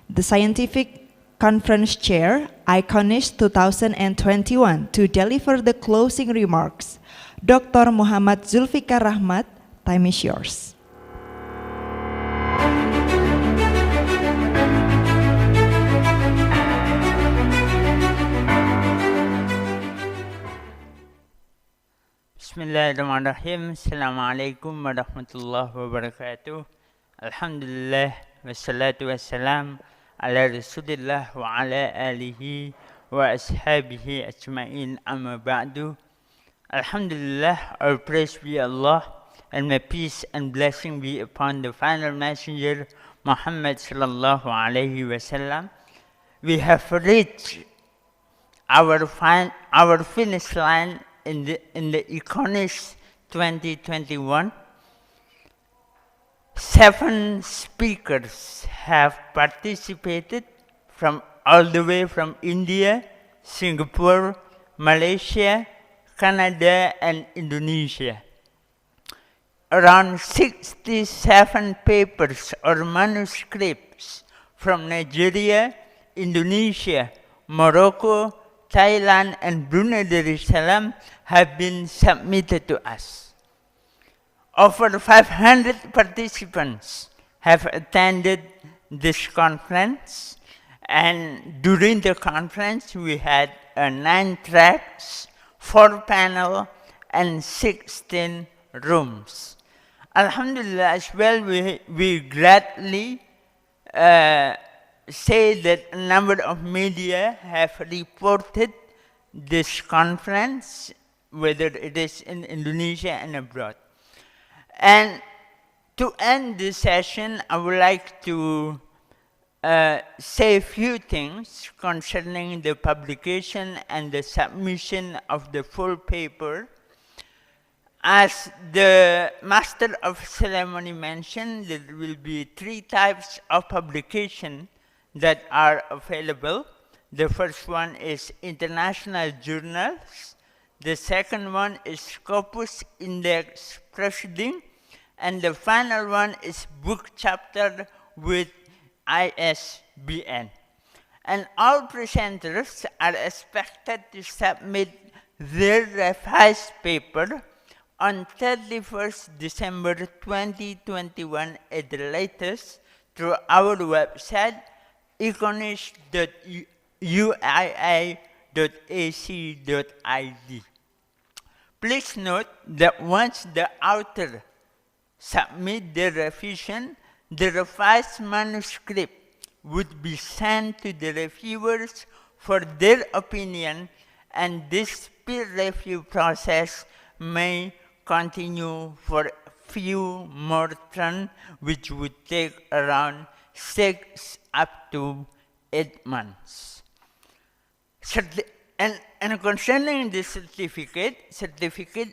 the Scientific Conference Chair, ICONISH 2021, to deliver the closing remarks. Dr. Muhammad Zulfikar Rahmat, time is yours. Bismillahirrahmanirrahim. Assalamualaikum warahmatullahi wabarakatuh. Alhamdulillah wassalatu wassalam ala Rasulillah wa ala alihi wa ashabihi ajma'in, amma ba'du. Alhamdulillah, all praise be Allah, and may peace and blessing be upon the final messenger Muhammad sallallahu alayhi wasallam. We have reached our finish line in the ICONISH 2021. 7 speakers have participated from all the way from India, Singapore, Malaysia, Canada, and Indonesia. Around 67 papers or manuscripts from Nigeria, Indonesia, Morocco, Thailand, and Brunei Darussalam have been submitted to us. Over 500 participants have attended this conference, and during the conference we had 9 tracks, 4 panel, and 16 rooms. Alhamdulillah, as well, we gladly say that a number of media have reported this conference, whether it is in Indonesia and abroad. And to end this session, I would like to say a few things concerning the publication and the submission of the full paper. As the Master of Ceremony mentioned, there will be 3 types of publication that are available. The first one is international journals. The second one is Scopus Index Proceeding. And the final one is book chapter with ISBN. And all presenters are expected to submit their revised paper on 31st December 2021 at the latest through our website iconish.uii.ac.id. Please note that once the author submit their revision, the revised manuscript would be sent to the reviewers for their opinion, and this peer review process may continue for a few more terms, which would take around 6 up to 8 months. And concerning the certificate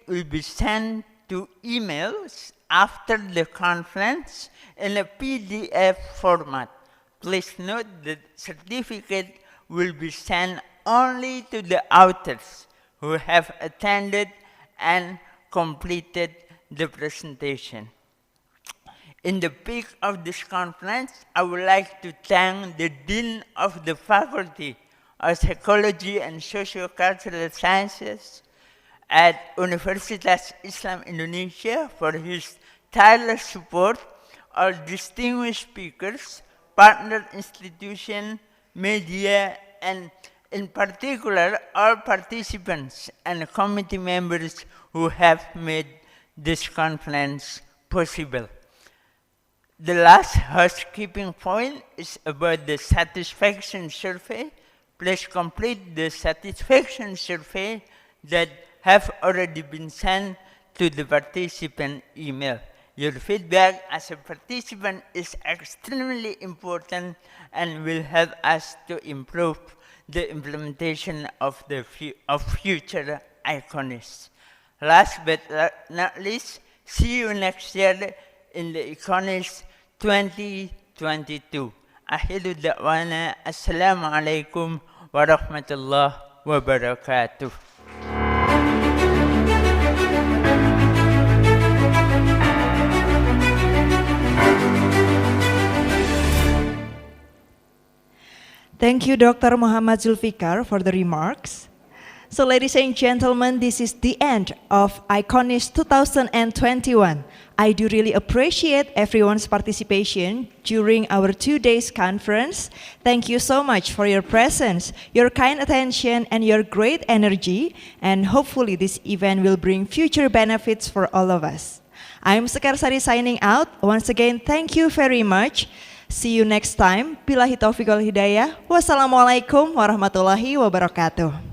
will be sent to emails after the conference in a PDF format. Please note that certificate will be sent only to the authors who have attended and completed the presentation. In the peak of this conference, I would like to thank the Dean of the Faculty of Psychology and Sociocultural Sciences at Universitas Islam Indonesia for his tireless support, all distinguished speakers, partner institutions, media, and in particular, all participants and committee members who have made this conference possible. The last housekeeping point is about the satisfaction survey. Please complete the satisfaction survey that have already been sent to the participant email. Your feedback as a participant is extremely important and will help us to improve the implementation of future ICONISH. Last but not least, see you next year in the ICONISH 2022. Akhiru da'wana, assalamu alaikum warahmatullahi wabarakatuh. Thank you, Dr. Muhammad Zulfikar, for the remarks. So, ladies and gentlemen, this is the end of ICONISH 2021. I do really appreciate everyone's participation during our 2 days conference. Thank you so much for your presence, your kind attention, and your great energy. And hopefully this event will bring future benefits for all of us. I'm Sekarsari signing out. Once again, thank you very much. See you next time. Billahi taufiq wal hidayah. Wassalamualaikum warahmatullahi wabarakatuh.